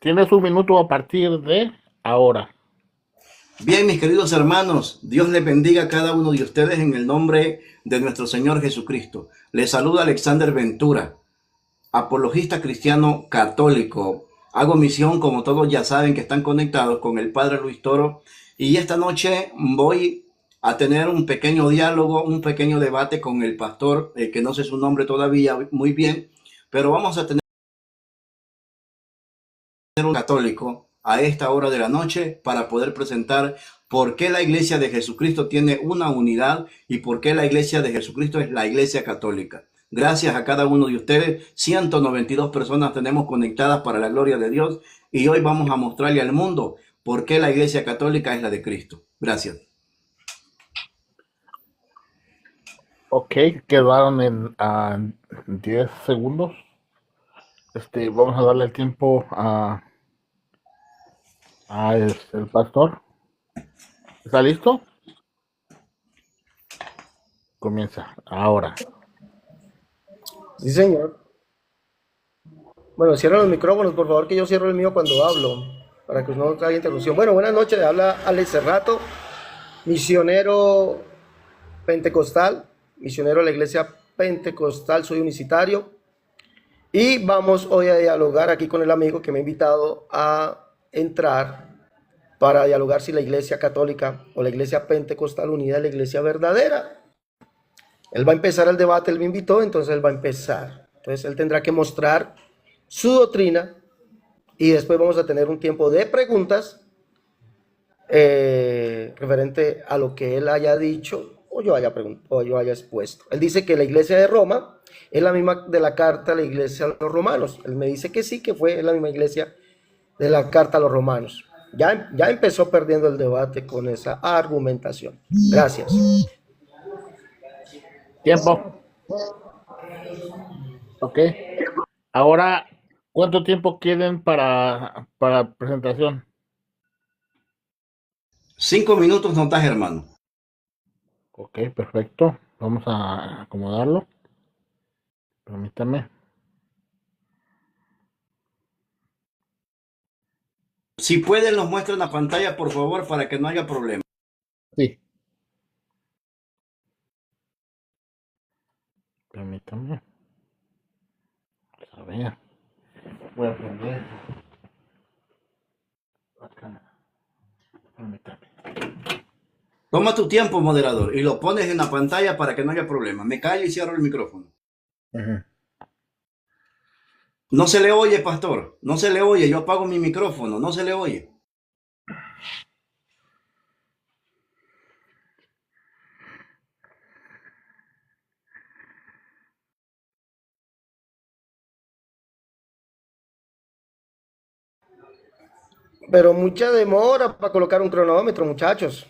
Tienes un minuto a partir de ahora. Bien, mis queridos hermanos, Dios les bendiga a cada uno de ustedes en el nombre de nuestro Señor Jesucristo. Les saluda Alexander Ventura, apologista cristiano católico. Hago misión, como todos ya saben que están conectados, con el Padre Luis Toro. Y esta noche voy a tener un pequeño diálogo, un pequeño debate con el pastor, que no sé su nombre todavía muy bien, pero vamos a tener un católico a esta hora de la noche para poder presentar por qué la Iglesia de Jesucristo tiene una unidad y por qué la Iglesia de Jesucristo es la Iglesia católica. Gracias a cada uno de ustedes, 192 personas tenemos conectadas para la gloria de Dios y hoy vamos a mostrarle al mundo por qué la Iglesia católica es la de Cristo. Gracias. Ok, quedaron en 10 segundos. Vamos a darle el tiempo a el pastor. ¿Está listo? Comienza ahora. Sí, señor. Bueno, cierra los micrófonos, por favor, que yo cierro el mío cuando hablo, para que no haya interrupción. Bueno, buenas noches, habla Alex Cerrato, misionero pentecostal, misionero de la iglesia pentecostal, soy unicitario. Y vamos hoy a dialogar aquí con el amigo que me ha invitado a entrar para dialogar si la iglesia católica o la iglesia pentecostal unida es la iglesia verdadera. Él va a empezar el debate, él me invitó, entonces él va a empezar. Entonces él tendrá que mostrar su doctrina y después vamos a tener un tiempo de preguntas referente a lo que él haya dicho o yo haya expuesto. Él dice que la iglesia de Roma es la misma de la carta a la iglesia a los romanos. Él me dice que sí, que fue la misma iglesia de la carta a los romanos. Ya empezó perdiendo el debate con esa argumentación. Gracias. Tiempo. Ok. Ahora, ¿cuánto tiempo quieren para presentación? 5 minutos no estás, hermano. Ok, perfecto. Vamos a acomodarlo. Permítame. Si pueden, los muestra en la pantalla, por favor, para que no haya problema. Sí. Permítame. A ver. Voy a prender la cámara. Permítame. Toma tu tiempo, moderador, y lo pones en la pantalla para que no haya problema. Me callo y cierro el micrófono. No se le oye, pastor. No se le oye. Yo apago mi micrófono. No se le oye. Pero mucha demora para colocar un cronómetro, muchachos.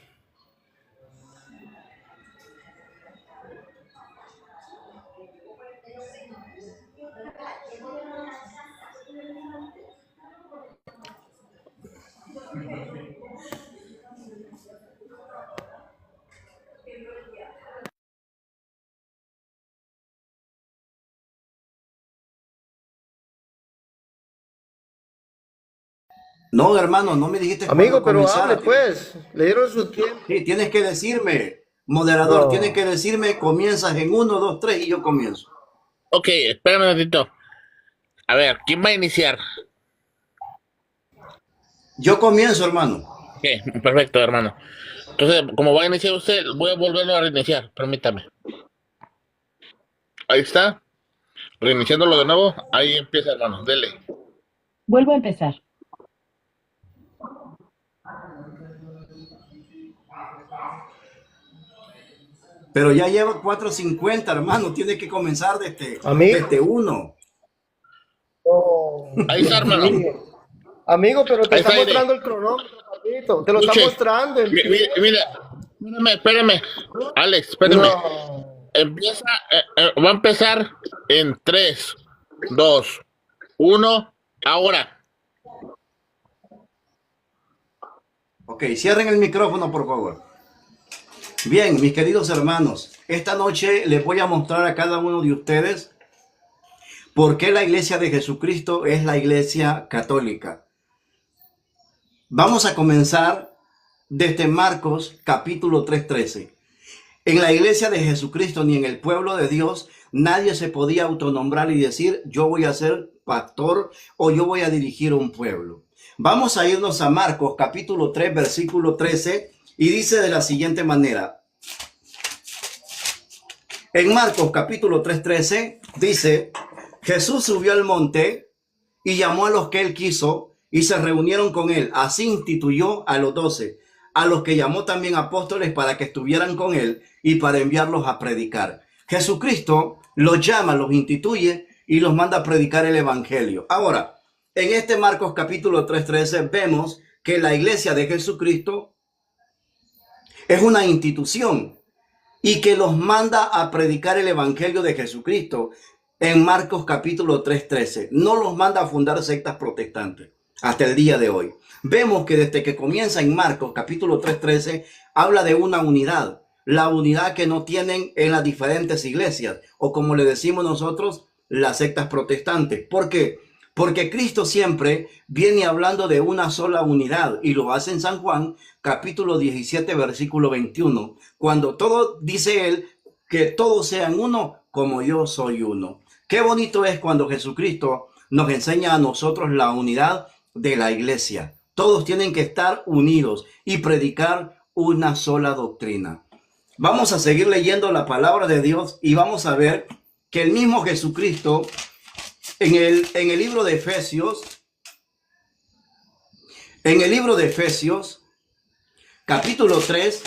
No, hermano, no me dijiste Amigo, cuándo pero comenzara. hable pues. Le dieron su tiempo. Sí, tienes que decirme, moderador, tienes No. que decirme, comienzas en 1, 2, 3 y yo comienzo. Ok, espérame un ratito. A ver, ¿quién va a iniciar? Yo comienzo, hermano. Ok, perfecto, hermano. Entonces, como va a iniciar usted, voy a volverlo a reiniciar. Permítame. Ahí está. Reiniciándolo de nuevo. Ahí empieza, hermano. Dele. Vuelvo a empezar. Pero ya lleva 4:50, hermano. Tiene que comenzar Amigo. desde 1. Oh, Ahí está, Dios hermano. mío. Amigo, pero te Ahí está está, mostrando el cronómetro, papito. Te lo está Escuche. mostrando. Mira, espérame. Alex, espérame. No. Empieza, va a empezar en 3, 2, 1, ahora. Ok, cierren el micrófono, por favor. Bien, mis queridos hermanos, esta noche les voy a mostrar a cada uno de ustedes por qué la iglesia de Jesucristo es la iglesia católica. Vamos a comenzar desde Marcos capítulo 3:13. En la iglesia de Jesucristo ni en el pueblo de Dios nadie se podía autonombrar y decir yo voy a ser pastor o yo voy a dirigir un pueblo. Vamos a irnos a Marcos capítulo 3 versículo 13 y dice de la siguiente manera. En Marcos capítulo 3:13 dice, Jesús subió al monte y llamó a los que él quiso y se reunieron con él. Así instituyó a los 12, a los que llamó también apóstoles para que estuvieran con él y para enviarlos a predicar. Jesucristo los llama, los instituye y los manda a predicar el evangelio. Ahora, en este Marcos capítulo 3:13 vemos que la iglesia de Jesucristo es una institución y que los manda a predicar el evangelio de Jesucristo en Marcos capítulo 3:13. No los manda a fundar sectas protestantes hasta el día de hoy. Vemos que desde que comienza en Marcos capítulo 3:13 habla de una unidad, la unidad que no tienen en las diferentes iglesias o como le decimos nosotros, las sectas protestantes. ¿Por qué? Porque Cristo siempre viene hablando de una sola unidad y lo hace en San Juan capítulo 17 versículo 21, cuando todo dice él que todos sean uno como yo soy uno. Qué bonito es cuando Jesucristo nos enseña a nosotros la unidad de la iglesia. Todos tienen que estar unidos y predicar una sola doctrina. Vamos a seguir leyendo la palabra de Dios y vamos a ver que el mismo Jesucristo en el libro de Efesios, capítulo 3,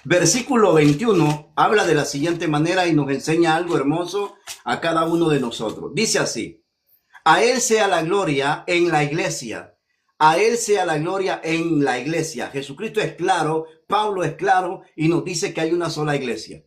versículo 21, habla de la siguiente manera y nos enseña algo hermoso a cada uno de nosotros. Dice así, a él sea la gloria en la iglesia, a él sea la gloria en la iglesia. Jesucristo es claro, Pablo es claro y nos dice que hay una sola iglesia.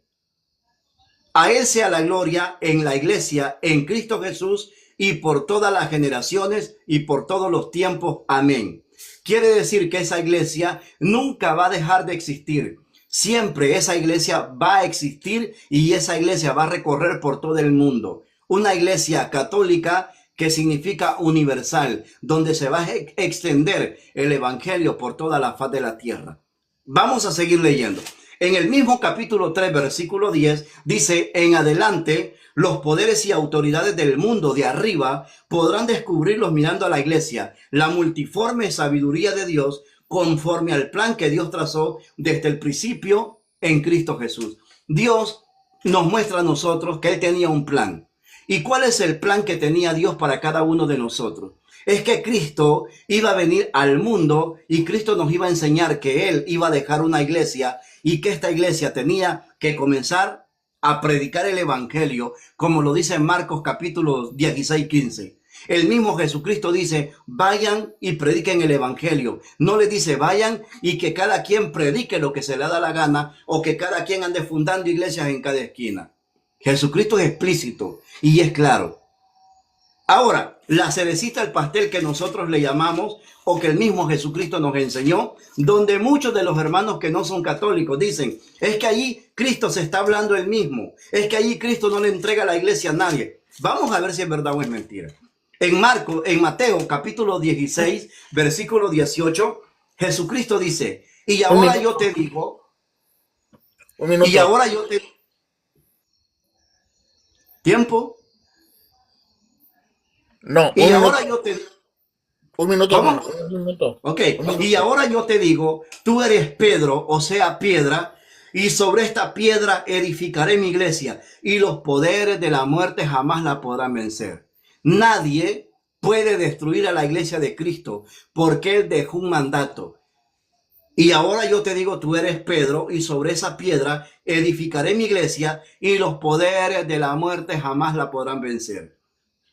A él sea la gloria en la iglesia, en Cristo Jesús y por todas las generaciones y por todos los tiempos. Amén. Quiere decir que esa iglesia nunca va a dejar de existir. Siempre esa iglesia va a existir y esa iglesia va a recorrer por todo el mundo. Una iglesia católica que significa universal, donde se va a extender el evangelio por toda la faz de la tierra. Vamos a seguir leyendo. En el mismo capítulo 3, versículo 10, dice, en adelante, los poderes y autoridades del mundo de arriba podrán descubrirlos mirando a la iglesia, la multiforme sabiduría de Dios, conforme al plan que Dios trazó desde el principio en Cristo Jesús. Dios nos muestra a nosotros que Él tenía un plan. ¿Y cuál es el plan que tenía Dios para cada uno de nosotros? Es que Cristo iba a venir al mundo y Cristo nos iba a enseñar que Él iba a dejar una iglesia y que esta iglesia tenía que comenzar a predicar el evangelio, como lo dice en Marcos capítulo 16:15. El mismo Jesucristo dice, vayan y prediquen el evangelio. No le dice, vayan y que cada quien predique lo que se le da la gana o que cada quien ande fundando iglesias en cada esquina. Jesucristo es explícito y es claro. Ahora, la cerecita del pastel que nosotros le llamamos o que el mismo Jesucristo nos enseñó, donde muchos de los hermanos que no son católicos dicen, es que allí Cristo se está hablando él mismo, es que allí Cristo no le entrega la iglesia a nadie. Vamos a ver si es verdad o es mentira. En Mateo capítulo 16, versículo 18, Jesucristo dice, y ahora yo te digo, y ahora yo te... ¿Tiempo? No, y ahora yo te... Un minuto, ¿Cómo? Un minuto. Ok, y ahora yo te digo, tú eres Pedro, o sea, piedra, y sobre esta piedra edificaré mi iglesia, y los poderes de la muerte jamás la podrán vencer. Nadie puede destruir a la iglesia de Cristo, porque Él dejó un mandato. Y ahora yo te digo, tú eres Pedro, y sobre esa piedra edificaré mi iglesia, y los poderes de la muerte jamás la podrán vencer.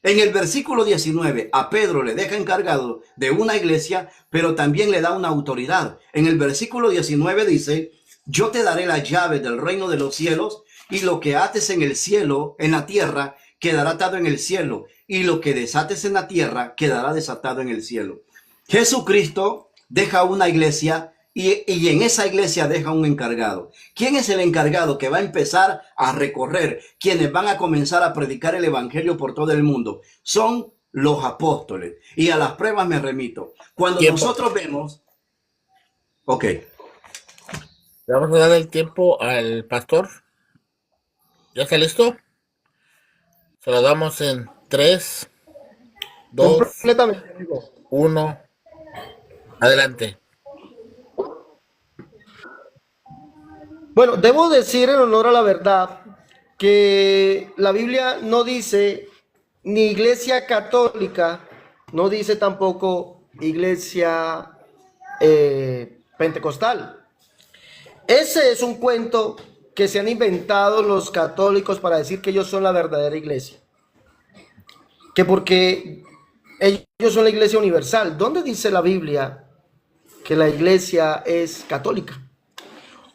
En el versículo 19, a Pedro le deja encargado de una iglesia, pero también le da una autoridad. En el versículo 19 dice, yo te daré las llaves del reino de los cielos, y lo que ates en el cielo, en la tierra, quedará atado en el cielo, y lo que desates en la tierra, quedará desatado en el cielo. Jesucristo deja una iglesia y en esa iglesia deja un encargado. ¿Quién es el encargado que va a empezar a recorrer? Quienes van a comenzar a predicar el evangelio por todo el mundo. Son los apóstoles. Y a las pruebas me remito. Cuando Tiempo. nosotros vemos... Ok. Le vamos a dar el tiempo al pastor. ¿Ya está listo? Se lo damos en 3, 2, Completamente, amigo. 1. Adelante. Bueno, debo decir en honor a la verdad que la Biblia no dice ni iglesia católica, no dice tampoco iglesia pentecostal. Ese es un cuento que se han inventado los católicos para decir que ellos son la verdadera iglesia. Que porque ellos son la iglesia universal. ¿Dónde dice la Biblia que la iglesia es católica?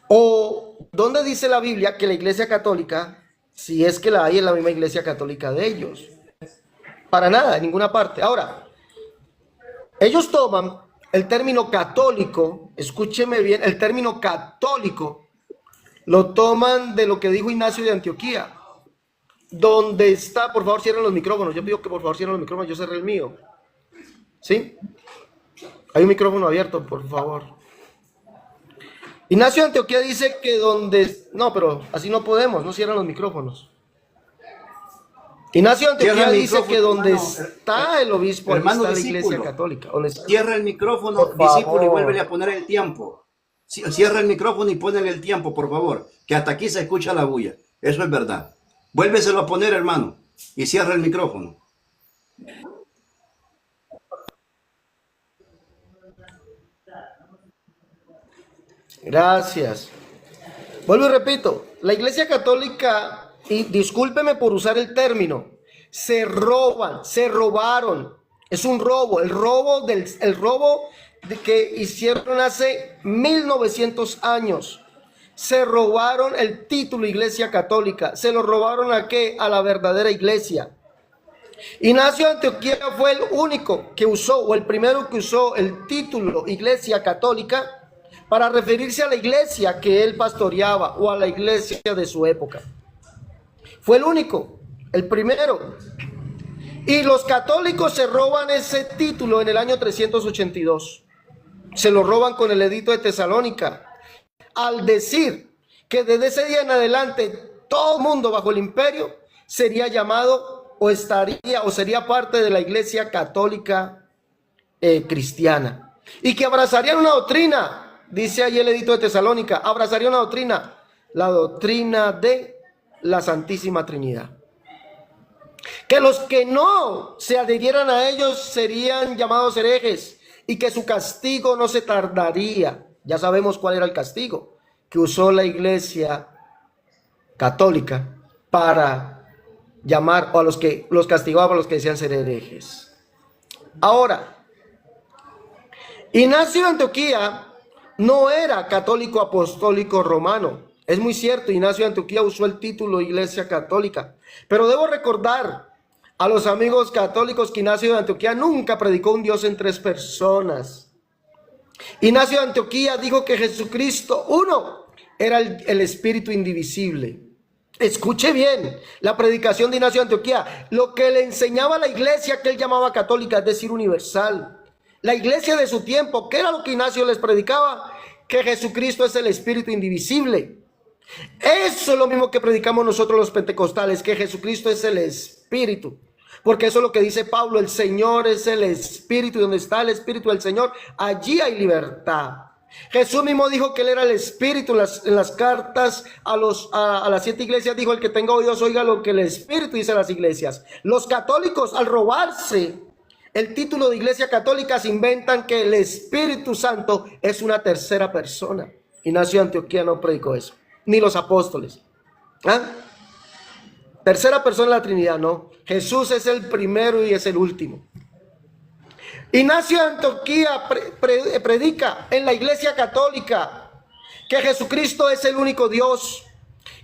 ¿O dónde dice la Biblia que la iglesia católica, si es que la hay, es la misma iglesia católica de ellos? Para nada, en ninguna parte. Ahora, ellos toman el término católico, escúcheme bien, el término católico lo toman de lo que dijo Ignacio de Antioquía. Donde está, por favor cierren los micrófonos, yo pido que por favor cierren los micrófonos, yo cerré el mío. ¿Sí? Hay un micrófono abierto, por favor. Ignacio de Antioquía dice que donde... No, pero así no podemos, no cierran los micrófonos. Ignacio de Antioquía Cierra el dice micrófono, que donde hermano. está el obispo, ahí Hermano está la discípulo. iglesia católica. Donde está... Cierra el micrófono, Por favor. discípulo, y vuélvele a poner el tiempo. Cierra el micrófono y ponle el tiempo, por favor. Que hasta aquí se escucha la bulla. Eso es verdad. Vuélveselo a poner, hermano. Y cierra el micrófono. Gracias. Vuelvo y repito, la iglesia católica, y discúlpeme por usar el término, se robaron. Es un robo, el robo que hicieron hace 1900 años. Se robaron el título Iglesia Católica. ¿Se lo robaron a qué? A la verdadera iglesia. Ignacio de Antioquía fue el único que usó, o el primero que usó el título Iglesia Católica para referirse a la iglesia que él pastoreaba o a la iglesia de su época. Fue el único, el primero. Y los católicos se roban ese título en el año 382. Se lo roban con el edicto de Tesalónica, al decir que desde ese día en adelante todo mundo bajo el imperio sería llamado o estaría o sería parte de la iglesia católica cristiana, y que abrazarían una doctrina, dice ahí el edicto de Tesalónica, abrazaría una doctrina, la doctrina de la Santísima Trinidad. Que los que no se adhirieran a ellos serían llamados herejes y que su castigo no se tardaría. Ya sabemos cuál era el castigo que usó la iglesia católica para llamar a los que los castigaba, a los que decían ser herejes. Ahora, Ignacio de Antioquía no era católico apostólico romano. Es muy cierto, Ignacio de Antioquía usó el título Iglesia Católica, pero debo recordar a los amigos católicos que Ignacio de Antioquía nunca predicó un Dios en tres personas. Ignacio de Antioquía dijo que Jesucristo, uno, era el Espíritu indivisible. Escuche bien la predicación de Ignacio de Antioquía, lo que le enseñaba a la iglesia que él llamaba católica, es decir, universal. La iglesia de su tiempo, ¿qué era lo que Ignacio les predicaba? Que Jesucristo es el Espíritu indivisible. Eso es lo mismo que predicamos nosotros los pentecostales, que Jesucristo es el Espíritu. Porque eso es lo que dice Pablo, el Señor es el Espíritu, y donde está el Espíritu del Señor, allí hay libertad. Jesús mismo dijo que él era el Espíritu. En las cartas a las 7 iglesias dijo: el que tenga oídos oiga lo que el Espíritu dice a las iglesias. Los católicos, al robarse el título de iglesia católica, se inventan que el Espíritu Santo es una tercera persona. Ignacio de Antioquía no predicó eso, ni los apóstoles. Tercera persona de la Trinidad, no. Jesús es el primero y es el último. Ignacio de Antioquía predica en la iglesia católica que Jesucristo es el único Dios,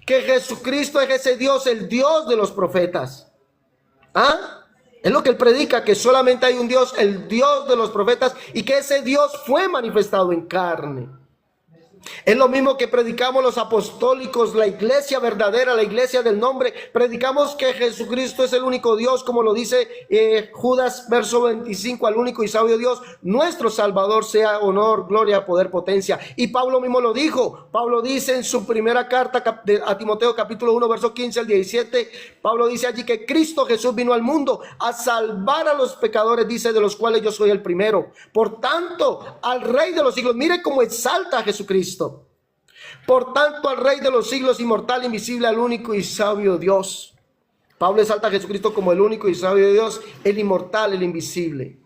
que Jesucristo es ese Dios, el Dios de los profetas. Es lo que él predica, que solamente hay un Dios, el Dios de los profetas, y que ese Dios fue manifestado en carne. Es lo mismo que predicamos los apostólicos, la iglesia verdadera, la iglesia del nombre. Predicamos que Jesucristo es el único Dios, como lo dice Judas, verso 25, al único y sabio Dios, nuestro Salvador, sea honor, gloria, poder, potencia. Y Pablo mismo lo dijo. Pablo dice en su primera carta a Timoteo, capítulo 1, verso 15 al 17, Pablo dice allí que Cristo Jesús vino al mundo a salvar a los pecadores, dice, de los cuales yo soy el primero. Por tanto, al Rey de los siglos, mire cómo exalta a Jesucristo. Por tanto, al Rey de los siglos, inmortal, invisible, al único y sabio Dios. Pablo exalta a Jesucristo como el único y sabio Dios, el inmortal, el invisible.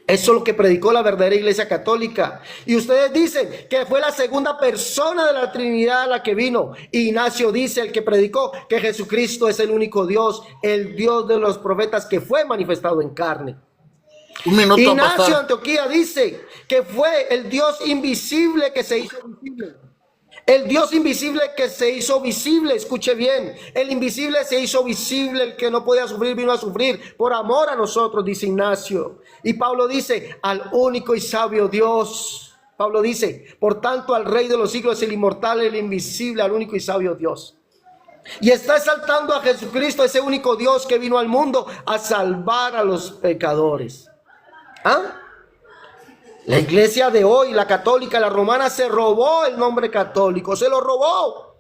Eso es lo que predicó la verdadera iglesia católica. Y ustedes dicen que fue la segunda persona de la Trinidad la que vino. Ignacio dice, el que predicó, que Jesucristo es el único Dios, el Dios de los profetas que fue manifestado en carne. Un minuto, Ignacio pastor. de Antioquía dice que fue el Dios invisible que se hizo visible. El Dios invisible que se hizo visible, escuche bien, el invisible se hizo visible, el que no podía sufrir vino a sufrir por amor a nosotros, dice Ignacio. Y Pablo dice, al único y sabio Dios. Pablo dice, por tanto al Rey de los siglos, el inmortal, el invisible, al único y sabio Dios. Y está exaltando a Jesucristo, ese único Dios que vino al mundo a salvar a los pecadores. La iglesia de hoy, la católica, la romana, se robó el nombre católico, se lo robó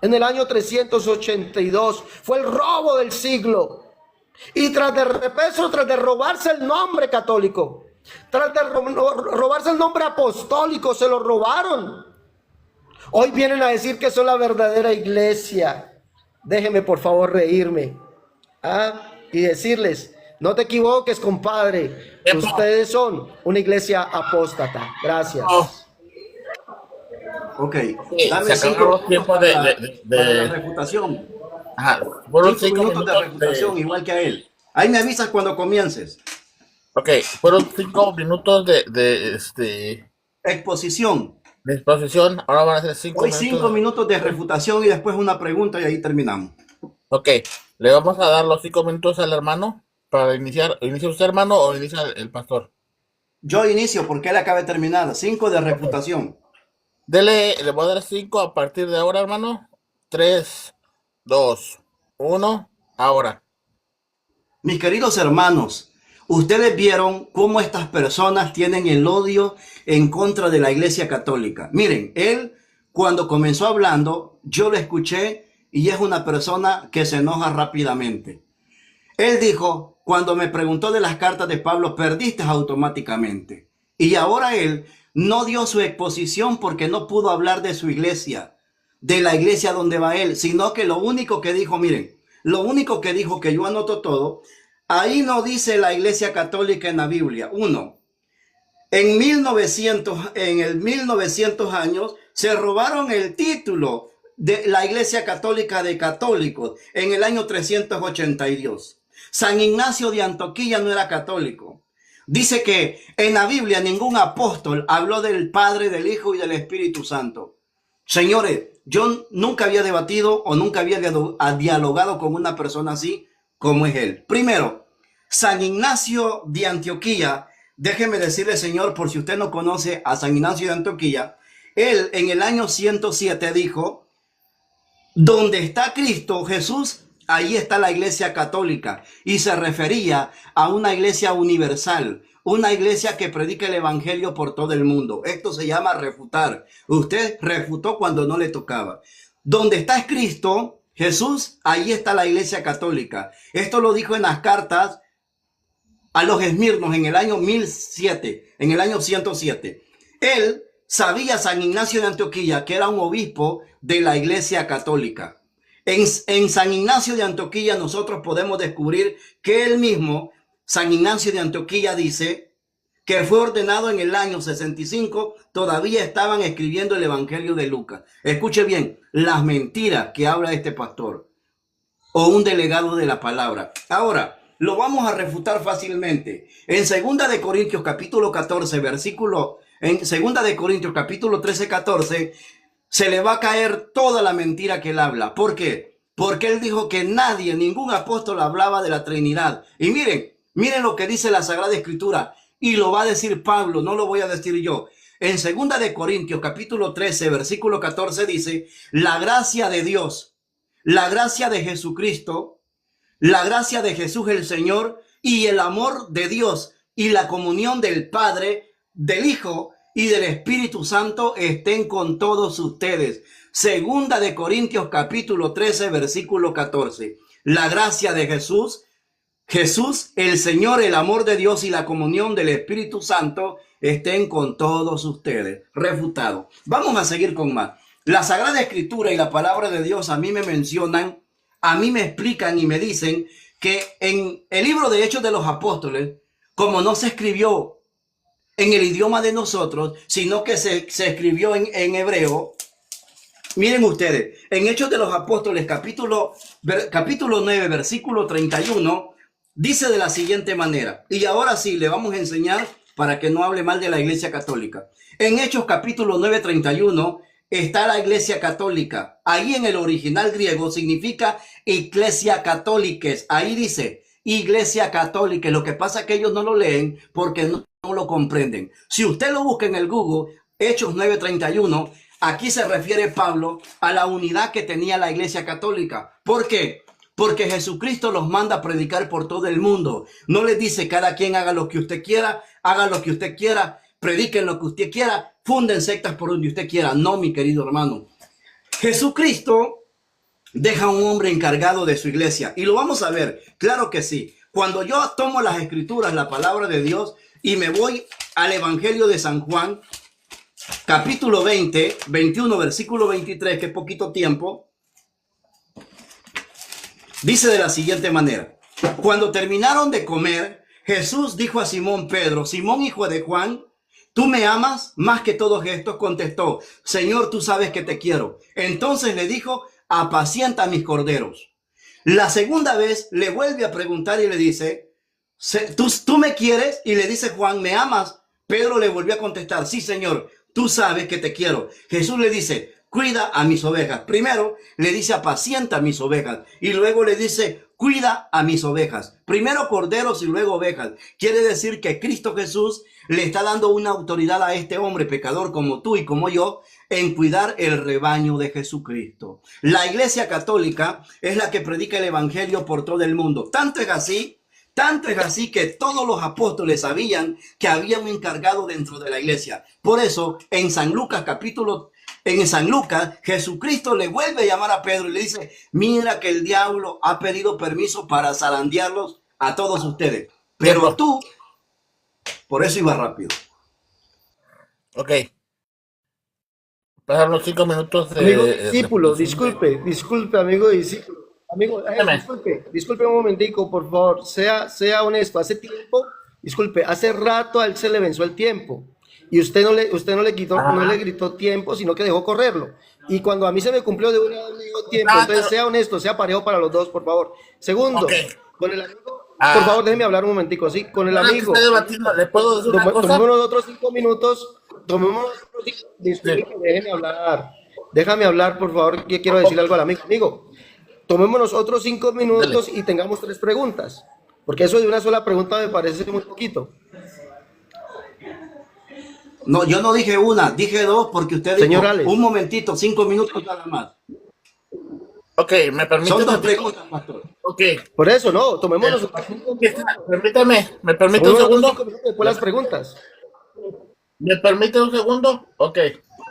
en el año 382, fue el robo del siglo. Y tras de robarse el nombre católico, tras de robarse el nombre apostólico, se lo robaron. Hoy vienen a decir que son la verdadera iglesia. Déjenme por favor reírme y decirles, no te equivoques, compadre. Ustedes son una iglesia apóstata. Gracias. Ok, Sí, dame se acabó 5 el tiempo para la refutación. Ajá, fueron 5 5 minutos de refutación, igual que a él. Ahí me avisas cuando comiences. Ok, fueron 5 minutos de Exposición. exposición. Ahora van a ser 5 Hoy minutos. 5 minutos de refutación y después una pregunta y ahí terminamos. Ok, le vamos a dar los 5 minutos al hermano para iniciar. ¿Inicia usted, hermano, o inicia el pastor? Yo inicio porque él acaba de terminar. 5 de refutación. Le voy a dar 5 a partir de ahora, hermano. 3, 2, 1, ahora. Mis queridos hermanos, ustedes vieron cómo estas personas tienen el odio en contra de la Iglesia Católica. Miren, él cuando comenzó hablando, yo lo escuché y es una persona que se enoja rápidamente. Él dijo, cuando me preguntó de las cartas de Pablo, perdiste automáticamente. Y ahora él no dio su exposición porque no pudo hablar de su iglesia, de la iglesia donde va él, sino que lo único que dijo, miren, lo único que dijo, que yo anoto todo, ahí no dice la Iglesia Católica en la Biblia. Uno, en el 1900 años se robaron el título de la Iglesia Católica de católicos en el año 382. San Ignacio de Antioquía no era católico. Dice que en la Biblia ningún apóstol habló del Padre, del Hijo y del Espíritu Santo. Señores, yo nunca había debatido o nunca había dialogado con una persona así como es él. Primero, San Ignacio de Antioquía, déjeme decirle, señor, por si usted no conoce a San Ignacio de Antioquía, él en el año 107 dijo, donde está Cristo Jesús, ahí está la iglesia católica. Y se refería a una iglesia universal, una iglesia que predica el evangelio por todo el mundo. Esto se llama refutar. Usted refutó cuando no le tocaba. Donde está Cristo Jesús, ahí está la iglesia católica. Esto lo dijo en las cartas a los Esmirnos en el año 1007, en el año 107. Él sabía, San Ignacio de Antioquía, que era un obispo de la iglesia católica. En San Ignacio de Antioquía nosotros podemos descubrir que él mismo, San Ignacio de Antioquía, dice que fue ordenado en el año 65, todavía estaban escribiendo el Evangelio de Lucas. Escuche bien, las mentiras que habla este pastor o un delegado de la palabra. Ahora, lo vamos a refutar fácilmente. En 2 de Corintios capítulo 14, en 2 de Corintios capítulo 13, 14, se le va a caer toda la mentira que él habla. ¿Por qué? Porque él dijo que nadie, ningún apóstol hablaba de la Trinidad. Y miren lo que dice la Sagrada Escritura. Y lo va a decir Pablo, no lo voy a decir yo. En 2 capítulo 13, versículo 14 dice, la gracia de Dios, la gracia de Jesucristo, la gracia de Jesús el Señor y el amor de Dios y la comunión del Padre, del Hijo y del Espíritu Santo estén con todos ustedes. 2 capítulo 13, versículo 14. La gracia de Jesús, el Señor, el amor de Dios y la comunión del Espíritu Santo estén con todos ustedes. Refutado. Vamos a seguir con más. La Sagrada Escritura y la palabra de Dios a mí me mencionan, a mí me explican y me dicen que en el libro de Hechos de los Apóstoles, como no se escribió en el idioma de nosotros, sino que se escribió en hebreo, miren ustedes, en Hechos de los Apóstoles, capítulo 9, versículo 31, dice de la siguiente manera, y ahora sí, le vamos a enseñar para que no hable mal de la Iglesia Católica. En Hechos capítulo 9, 31, está la Iglesia Católica. Ahí en el original griego significa Iglesia Católiques. Ahí dice Iglesia Católica. Lo que pasa es que ellos no lo leen porque no lo comprenden. Si usted lo busca en el Google, Hechos 9:31, aquí se refiere Pablo a la unidad que tenía la Iglesia Católica. ¿Por qué? Porque Jesucristo los manda a predicar por todo el mundo. No les dice cada quien haga lo que usted quiera, haga lo que usted quiera, prediquen lo que usted quiera, funden sectas por donde usted quiera. No, mi querido hermano. Jesucristo deja un hombre encargado de su iglesia. Y lo vamos a ver, claro que sí. Cuando yo tomo las escrituras, la palabra de Dios, y me voy al Evangelio de San Juan, capítulo 20, 21, versículo 23, que es poquito tiempo, dice de la siguiente manera. Cuando terminaron de comer, Jesús dijo a Simón Pedro, Simón hijo de Juan, ¿tú me amas más que todos estos? Contestó, Señor, tú sabes que te quiero. Entonces le dijo, apacienta mis corderos. La segunda vez le vuelve a preguntar y le dice, ¿tú me quieres? Y le dice Juan, ¿me amas? Pedro le volvió a contestar, sí, Señor, tú sabes que te quiero. Jesús le dice, cuida a mis ovejas. Primero le dice, apacienta a mis ovejas. Y luego le dice, cuida a mis ovejas. Primero corderos y luego ovejas. Quiere decir que Cristo Jesús le está dando una autoridad a este hombre pecador como tú y como yo en cuidar el rebaño de Jesucristo. La Iglesia Católica es la que predica el Evangelio por todo el mundo. Tanto es así que todos los apóstoles sabían que había un encargado dentro de la iglesia. Por eso, en San Lucas, Jesucristo le vuelve a llamar a Pedro y le dice, mira que el diablo ha pedido permiso para zarandearlos a todos ustedes. Pero tú, por eso iba rápido. Ok. Pasaron los 5 minutos de... Amigo discípulo, disculpe, amigo discípulo. Amigo, disculpe un momentico, por favor, sea honesto. Hace tiempo, disculpe, hace rato a él se le venció el tiempo y usted no le quitó, no le gritó tiempo, sino que dejó correrlo. Y cuando a mí se me cumplió de una vez me dijo tiempo, entonces sea honesto, sea parejo para los dos, por favor. Segundo, con el amigo, por favor, déjeme hablar un momentico, sí, con el amigo. ¿Le puedo decir una cosa? Tomémonos otros 5 minutos, disculpe, déjame hablar, por favor, que quiero decirle algo al amigo. Amigo, tomémonos otros 5 minutos y tengamos 3 preguntas, porque eso de una sola pregunta me parece muy poquito. No, yo no dije una, dije 2 porque usted Señor dijo, Alex, un momentito, 5 minutos nada más. Ok, me permite... Son 2 preguntas, pastor. Ok. por eso, no, tomémonos 5 minutos. ¿Me permite un segundo? 5 minutos después las preguntas. ¿Me permite un segundo? Ok.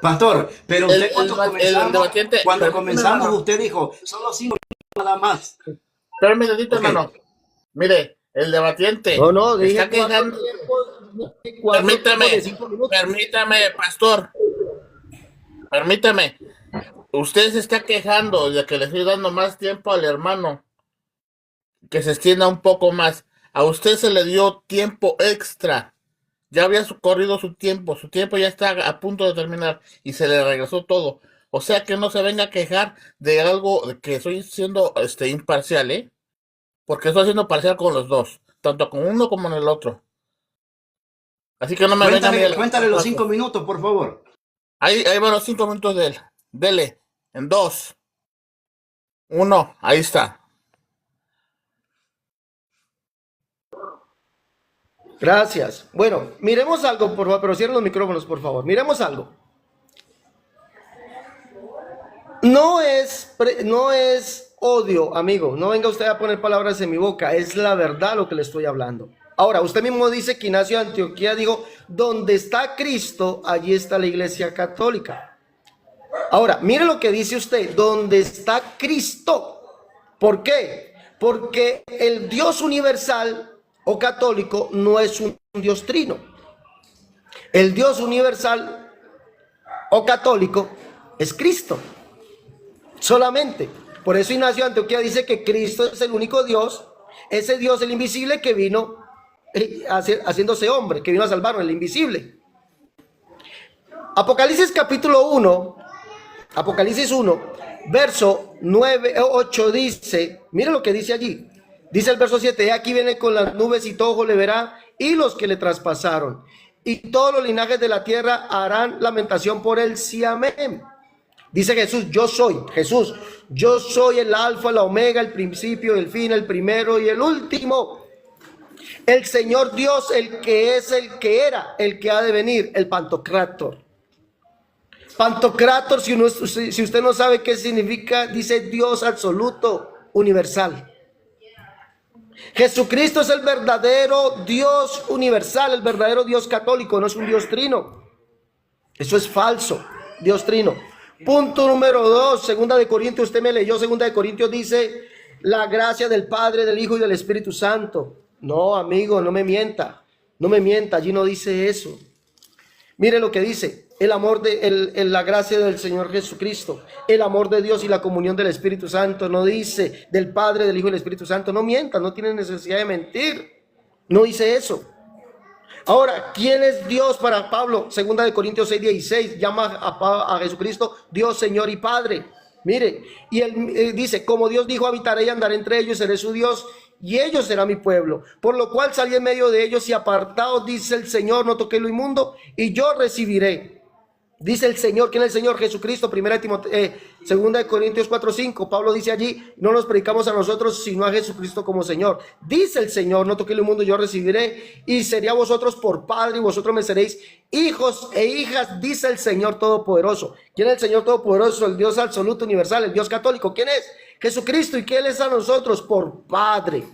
Pastor, pero usted cuando comenzamos hermano, usted dijo, solo 5 minutos nada más. espérame un ratito, hermano. Mire, el debatiente No, dije está quejando. Permítame, pastor. Permítame. Usted se está quejando de que le estoy dando más tiempo al hermano. Que se extienda un poco más. A usted se le dio tiempo extra. Ya había corrido su tiempo ya está a punto de terminar y se le regresó todo. O sea que no se venga a quejar de algo que estoy siendo imparcial, ¿eh? Porque estoy siendo parcial con los dos, tanto con uno como en el otro. Así que no me venga a mí. Cuéntale los 5 minutos, por favor. Ahí van los 5 minutos de él. Dele. En 2. 1. Ahí está. Gracias. Bueno, miremos algo, por favor, pero cierren los micrófonos, por favor. Miremos algo. No es odio, amigo. No venga usted a poner palabras en mi boca. Es la verdad lo que le estoy hablando. Ahora, usted mismo dice que Ignacio de Antioquía dijo, donde está Cristo, allí está la Iglesia Católica. Ahora, mire lo que dice usted, donde está Cristo. ¿Por qué? Porque el Dios universal o católico no es un Dios trino. El Dios universal o católico es Cristo. Solamente. Por eso Ignacio de Antioquía dice que Cristo es el único Dios, ese Dios el invisible que vino haciéndose hombre, que vino a salvarnos, el invisible. Apocalipsis capítulo 1, Apocalipsis 1, verso 9, 8 dice, mire lo que dice allí. Dice el verso 7, aquí viene con las nubes y todo ojo le verá y los que le traspasaron. Y todos los linajes de la tierra harán lamentación por él, sí, amén. Dice Jesús, yo soy el alfa, la omega, el principio, el fin, el primero y el último. El Señor Dios, el que es, el que era, el que ha de venir, el Pantocrátor. Pantocrátor, si usted no sabe qué significa, dice Dios absoluto, universal. Jesucristo es el verdadero Dios universal, el verdadero Dios católico, no es un Dios trino. Eso es falso, Dios trino. Punto número 2, segunda de Corintios, usted me leyó, segunda de Corintios dice, la gracia del Padre, del Hijo y del Espíritu Santo. No, amigo, no me mienta, allí no dice eso. Mire lo que dice, el amor la gracia del Señor Jesucristo, el amor de Dios y la comunión del Espíritu Santo, no dice del Padre, del Hijo y del Espíritu Santo. No mienta, no tiene necesidad de mentir, no dice eso. Ahora, ¿quién es Dios para Pablo? Segunda de Corintios 6:16, llama a Jesucristo Dios, Señor y Padre. Mire, y él dice, como Dios dijo, habitaré y andaré entre ellos, seré su Dios, y ellos serán mi pueblo. Por lo cual salí en medio de ellos y apartados, dice el Señor, no toqué lo inmundo, y yo recibiré. Dice el Señor, ¿quién es el Señor? Jesucristo. Segunda de Corintios 4:5, Pablo dice allí, no nos predicamos a nosotros, sino a Jesucristo como Señor. Dice el Señor, no toqué el mundo, yo recibiré, y sería vosotros por padre, y vosotros me seréis hijos e hijas, dice el Señor Todopoderoso. ¿Quién es el Señor Todopoderoso? El Dios absoluto, universal, el Dios católico. ¿Quién es? Jesucristo. ¿Y quién es a nosotros? Por Padre.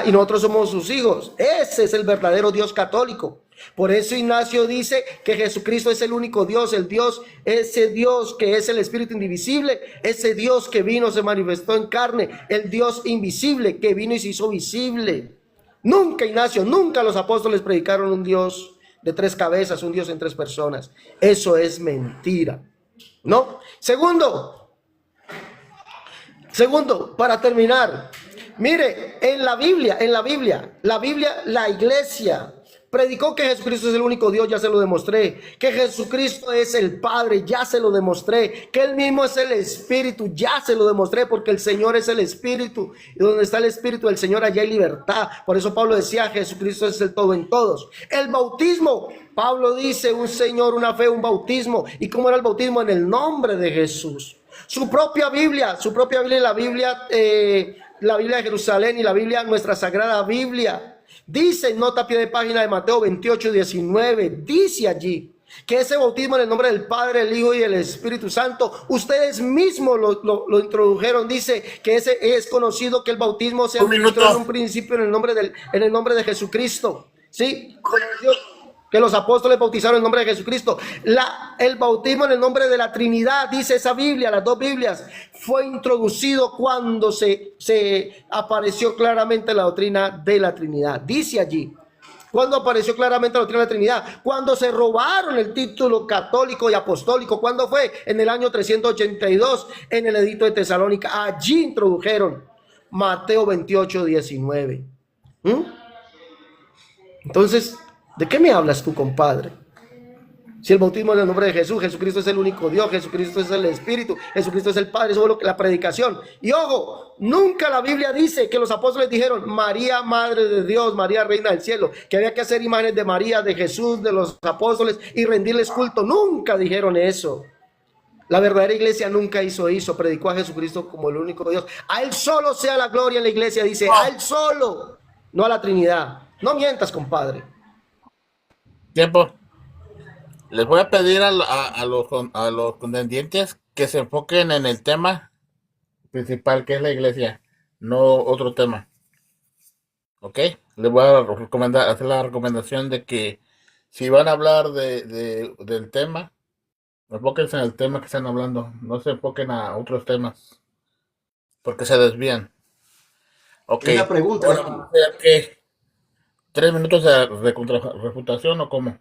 Y nosotros somos sus hijos. Ese es el verdadero Dios católico. Por eso Ignacio dice que Jesucristo es el único Dios, el Dios, ese Dios que es el Espíritu indivisible, ese Dios que vino, se manifestó en carne, el Dios invisible que vino y se hizo visible. Nunca, Ignacio, nunca los apóstoles predicaron un Dios de tres cabezas, un Dios en tres personas. Eso es mentira, ¿no? Segundo, para terminar, mire, en la Biblia, la iglesia predicó que Jesucristo es el único Dios, ya se lo demostré. Que Jesucristo es el Padre, ya se lo demostré. Que Él mismo es el Espíritu, ya se lo demostré, porque el Señor es el Espíritu. Y donde está el Espíritu del Señor, allá hay libertad. Por eso Pablo decía, Jesucristo es el todo en todos. El bautismo, Pablo dice, un Señor, una fe, un bautismo. ¿Y cómo era el bautismo? En el nombre de Jesús. Su propia Biblia, la Biblia de Jerusalén y la Biblia, nuestra Sagrada Biblia. Dice en nota a pie de página de Mateo 28:19, dice allí que ese bautismo en el nombre del Padre, el Hijo y el Espíritu Santo, ustedes mismos lo introdujeron. Dice que ese es conocido, que el bautismo se administró en un principio en el nombre de Jesucristo. ¿Sí? Que los apóstoles bautizaron en el nombre de Jesucristo. El bautismo en el nombre de la Trinidad, dice esa Biblia, las dos Biblias, fue introducido cuando se apareció claramente la doctrina de la Trinidad. Dice allí, cuando apareció claramente la doctrina de la Trinidad, cuando se robaron el título católico y apostólico. ¿Cuándo fue? En el año 382, en el edicto de Tesalónica. Allí introdujeron Mateo 28:19. Entonces, ¿de qué me hablas tú, compadre? Si el bautismo es en el nombre de Jesús, Jesucristo es el único Dios, Jesucristo es el Espíritu, Jesucristo es el Padre, eso es lo que la predicación. Y ojo, nunca la Biblia dice que los apóstoles dijeron, María, Madre de Dios, María, Reina del Cielo, que había que hacer imágenes de María, de Jesús, de los apóstoles y rendirles culto. Nunca dijeron eso. La verdadera iglesia nunca hizo eso, predicó a Jesucristo como el único Dios. A Él solo sea la gloria en la iglesia, dice, a Él solo, no a la Trinidad. No mientas, compadre. Tiempo. Les voy a pedir a los contendientes que se enfoquen en el tema principal, que es la iglesia, no otro tema. ¿Ok? Les voy a recomendar, hacer la recomendación de que si van a hablar del tema, enfóquense en el tema que están hablando, no se enfoquen a otros temas, porque se desvían. Ok, Es la pregunta, ahora vamos a hacer que 3 minutos de refutación o cómo.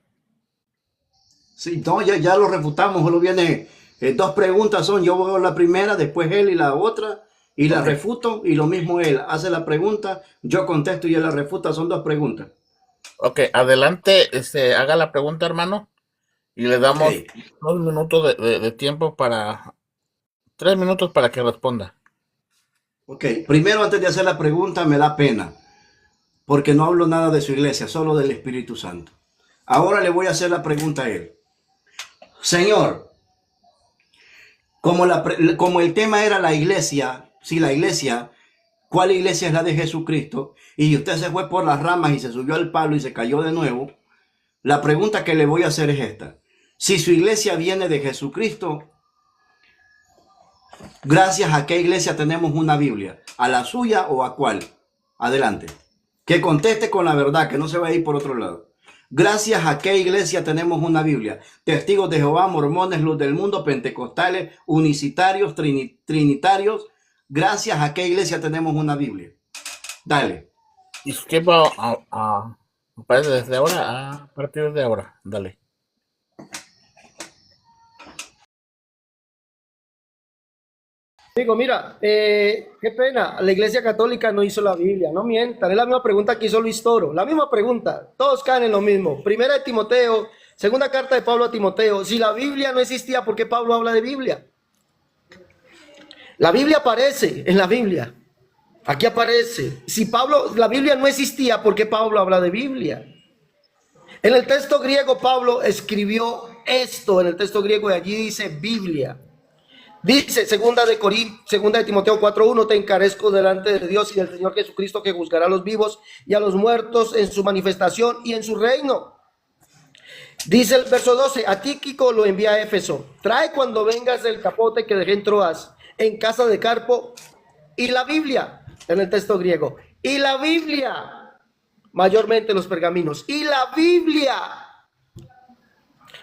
Sí, no, ya lo refutamos. Solo viene dos preguntas son, yo hago la primera, después él y la otra, y la Ok, refuto, y lo mismo él hace la pregunta, yo contesto y él la refuta, son dos preguntas. ok, adelante, haga la pregunta, hermano, y le Ok, damos 2 minutos de tiempo 3 minutos para que responda. ok. Primero, antes de hacer la pregunta, me da pena, porque no hablo nada de su iglesia, solo del Espíritu Santo. Ahora le voy a hacer la pregunta a él. Señor, como el tema era la iglesia, si la iglesia, ¿cuál iglesia es la de Jesucristo? Y usted se fue por las ramas y se subió al palo y se cayó de nuevo. La pregunta que le voy a hacer es esta. Si su iglesia viene de Jesucristo, ¿gracias a qué iglesia tenemos una Biblia? ¿A la suya o a cuál? Adelante. Que conteste con la verdad, que no se va a ir por otro lado. ¿Gracias a qué iglesia tenemos una Biblia? Testigos de Jehová, mormones, luz del mundo, pentecostales, unicitarios, trinitarios. ¿Gracias a qué iglesia tenemos una Biblia? Dale. Y su tiempo parece desde ahora a partir de ahora. Dale. Digo, mira, qué pena, la Iglesia Católica no hizo la Biblia, no mientan, es la misma pregunta que hizo Luis Toro, la misma pregunta, todos caen en lo mismo. Primera de Timoteo, segunda carta de Pablo a Timoteo, si la Biblia no existía, ¿por qué Pablo habla de Biblia? La Biblia aparece en la Biblia, aquí aparece. Si la Biblia no existía, ¿por qué Pablo habla de Biblia? En el texto griego Pablo escribió esto, en el texto griego, y allí dice Biblia. Dice segunda de Timoteo 4:1, te encarezco delante de Dios y del Señor Jesucristo, que juzgará a los vivos y a los muertos en su manifestación y en su reino. Dice el verso 12, a Tíquico lo envía a Éfeso. Trae cuando vengas el capote que dejé en Troas, en casa de Carpo, y la Biblia, en el texto griego. Y la Biblia, mayormente los pergaminos. Y la Biblia.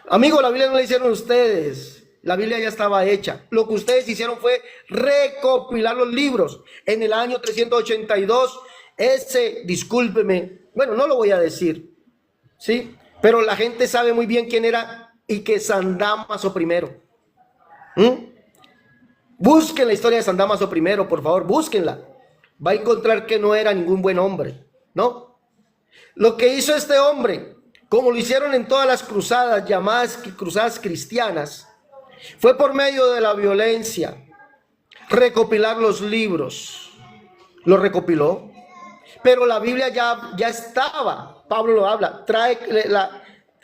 Amigo, la Biblia no la hicieron ustedes. La Biblia ya estaba hecha. Lo que ustedes hicieron fue recopilar los libros. En el año 382, discúlpeme, bueno, no lo voy a decir, ¿sí? Pero la gente sabe muy bien quién era y que San Dámaso I. Busquen la historia de San Dámaso I, por favor, búsquenla. Va a encontrar que no era ningún buen hombre, ¿no? Lo que hizo este hombre, como lo hicieron en todas las cruzadas, llamadas cruzadas cristianas, fue por medio de la violencia, recopilar los libros. Lo recopiló, pero la Biblia ya estaba. Pablo lo habla. Trae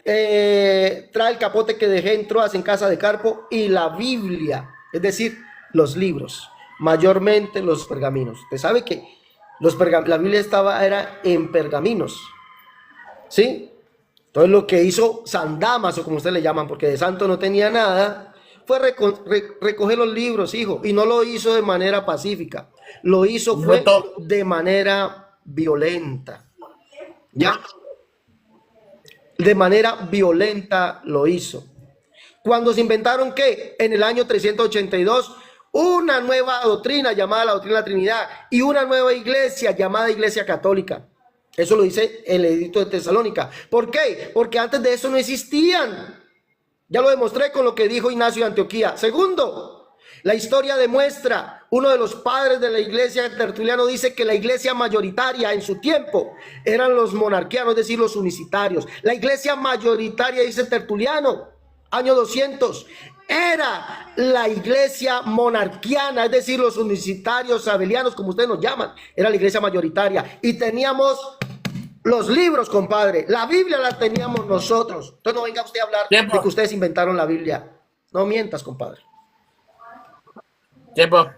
el capote que dejé en Troas, en casa de Carpo, y la Biblia, es decir, los libros, mayormente los pergaminos. Usted sabe que la Biblia era en pergaminos, ¿sí? Entonces lo que hizo San Dámaso, como ustedes le llaman, porque de santo no tenía nada, fue recoger los libros, hijo, y no lo hizo de manera pacífica, lo hizo fue de manera violenta, ¿ya? De manera violenta lo hizo. Cuando se inventaron, ¿qué? En el año 382, una nueva doctrina llamada la doctrina de la Trinidad y una nueva iglesia llamada Iglesia Católica. Eso lo dice el edicto de Tesalónica. ¿Por qué? Porque antes de eso no existían. Ya lo demostré con lo que dijo Ignacio de Antioquía. Segundo, la historia demuestra, uno de los padres de la iglesia, Tertuliano, dice que la iglesia mayoritaria en su tiempo eran los monarquianos, es decir, los unicitarios. La iglesia mayoritaria, dice Tertuliano, año 200, era la iglesia monarquiana, es decir, los unicitarios, sabelianos, como ustedes nos llaman, era la iglesia mayoritaria. Y teníamos los libros, compadre, la Biblia la teníamos nosotros. Entonces no venga usted a hablar Tiempo. de que ustedes inventaron la Biblia. No mientas, compadre. Tiempo.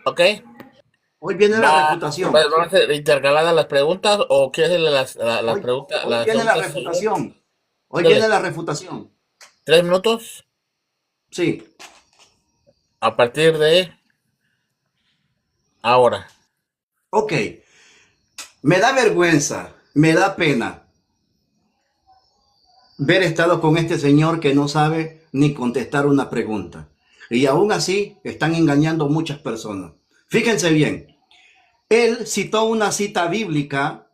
Ok. Hoy viene la refutación. ¿Van a ser intercaladas las preguntas o qué es las Hoy, preguntas? hoy Las viene la preguntas son, refutación. Hoy viene dele, la refutación. 3 minutos Sí. a partir de ahora. Ok. Me da vergüenza, me da pena ver estado con este señor que no sabe ni contestar una pregunta. Y aún así están engañando muchas personas. Fíjense bien. Él citó una cita bíblica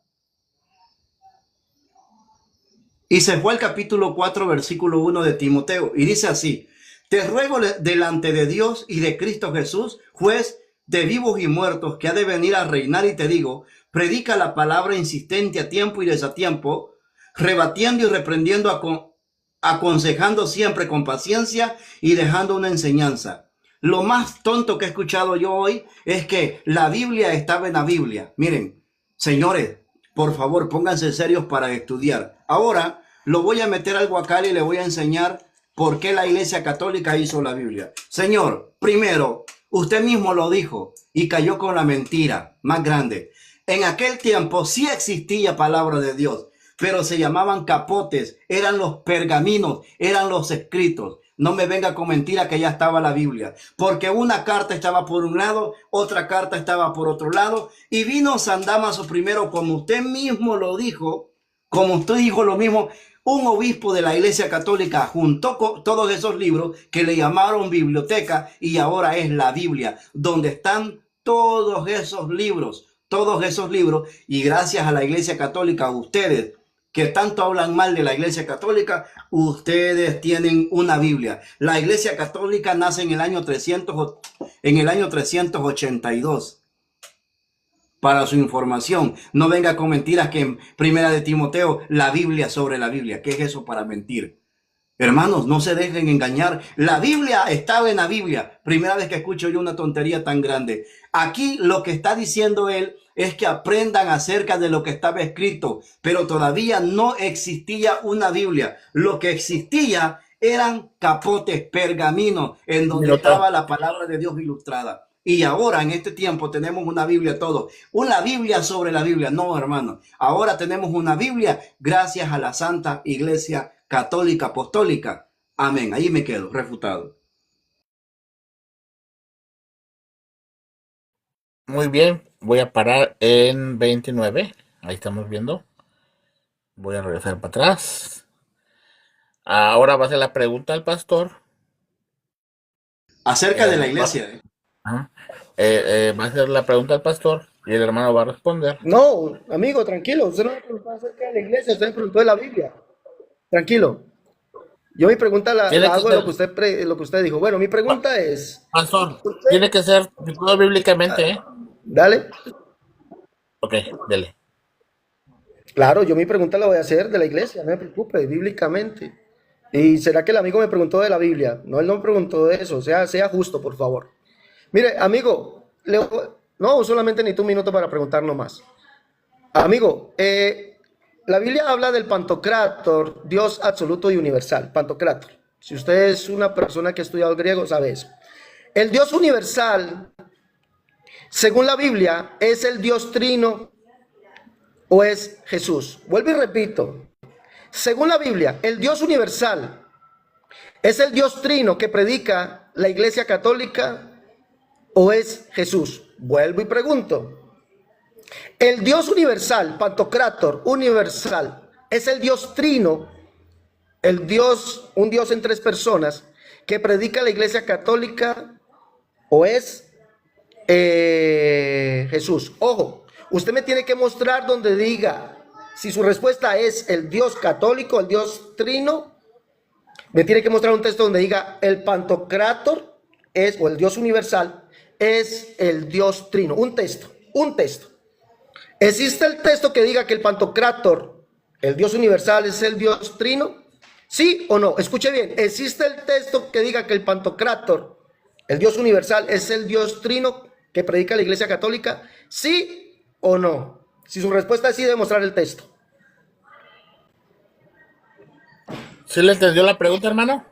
y se fue al capítulo 4, versículo 1 de Timoteo. Y dice así: te ruego delante de Dios y de Cristo Jesús, juez de vivos y muertos, que ha de venir a reinar, y te digo, predica la palabra insistente a tiempo y desatiempo, rebatiendo y reprendiendo, aconsejando siempre con paciencia y dejando una enseñanza. Lo más tonto que he escuchado yo hoy es que la Biblia estaba en la Biblia. Miren, señores, por favor, pónganse serios para estudiar. Ahora lo voy a meter al guacal y le voy a enseñar por qué la Iglesia Católica hizo la Biblia. Señor, primero, usted mismo lo dijo y cayó con la mentira más grande. En aquel tiempo sí existía palabra de Dios, pero se llamaban capotes, eran los pergaminos, eran los escritos. No me venga con mentira que ya estaba la Biblia, porque una carta estaba por un lado, otra carta estaba por otro lado, y vino San Dámaso primero, como usted mismo lo dijo, como usted dijo lo mismo, un obispo de la Iglesia Católica juntó con todos esos libros que le llamaron biblioteca, y ahora es la Biblia, donde están todos esos libros, y gracias a la Iglesia Católica, ustedes que tanto hablan mal de la Iglesia Católica, ustedes tienen una Biblia. La Iglesia Católica nace en el año 382. Para su información, no venga con mentiras que en Primera de Timoteo, la Biblia sobre la Biblia. ¿Qué es eso para mentir? Hermanos, no se dejen engañar. La Biblia estaba en la Biblia. Primera vez que escucho yo una tontería tan grande. Aquí lo que está diciendo él es que aprendan acerca de lo que estaba escrito, pero todavía no existía una Biblia. Lo que existía eran capotes, pergaminos, en Un donde minuto. estaba la palabra de Dios ilustrada. Y ahora, en este tiempo, tenemos una Biblia todo. Una Biblia sobre la Biblia. No, hermano. Ahora tenemos una Biblia gracias a la Santa Iglesia Católica Apostólica. Amén. Ahí me quedo, refutado. Muy bien, voy a parar en 29. Ahí estamos viendo. Voy a regresar para atrás. Ahora va a ser la pregunta al pastor. Acerca de la iglesia. Ajá. Va a ser la pregunta al pastor y el hermano va a responder. No, amigo, tranquilo. Usted no me preguntó acerca de la iglesia, usted me preguntó de la Biblia. Tranquilo. Yo mi pregunta Tiene la que hago de ser, lo que usted dijo. Bueno, mi pa- pregunta es, pastor, usted, tiene que ser todo bíblicamente, ¿eh? dale. Ok, dele. Claro, yo mi pregunta la voy a hacer de la iglesia, no me preocupe, bíblicamente. ¿Y será que el amigo me preguntó de la Biblia? No, él no me preguntó de eso. Sea justo, por favor. Mire, amigo, no, solamente necesito un minuto para preguntar nomás. Amigo, la Biblia habla del Pantocrátor, Dios absoluto y universal, Pantocrátor. Si usted es una persona que ha estudiado griego, sabe eso. El Dios universal, según la Biblia, ¿es el Dios trino o es Jesús? Vuelvo y repito. Según la Biblia, el Dios universal, ¿es el Dios trino que predica la Iglesia Católica o es Jesús? Vuelvo y pregunto. El Dios universal, Pantocrátor, universal, es el Dios trino, el Dios, un Dios en tres personas, que predica la Iglesia Católica o es Jesús. Ojo, usted me tiene que mostrar donde diga, si su respuesta es el Dios católico, el Dios trino, me tiene que mostrar un texto donde diga el Pantocrátor es, o el Dios universal, es el Dios trino. Un texto, un texto. ¿Existe el texto que diga que el Pantocrátor, el Dios universal, es el Dios trino? ¿Sí o no? Escuche bien. ¿Existe el texto que diga que el Pantocrátor, el Dios universal, es el Dios trino que predica la Iglesia Católica? ¿Sí o no? Si su respuesta es sí, debe mostrar el texto. ¿Sí le entendió la pregunta, hermano?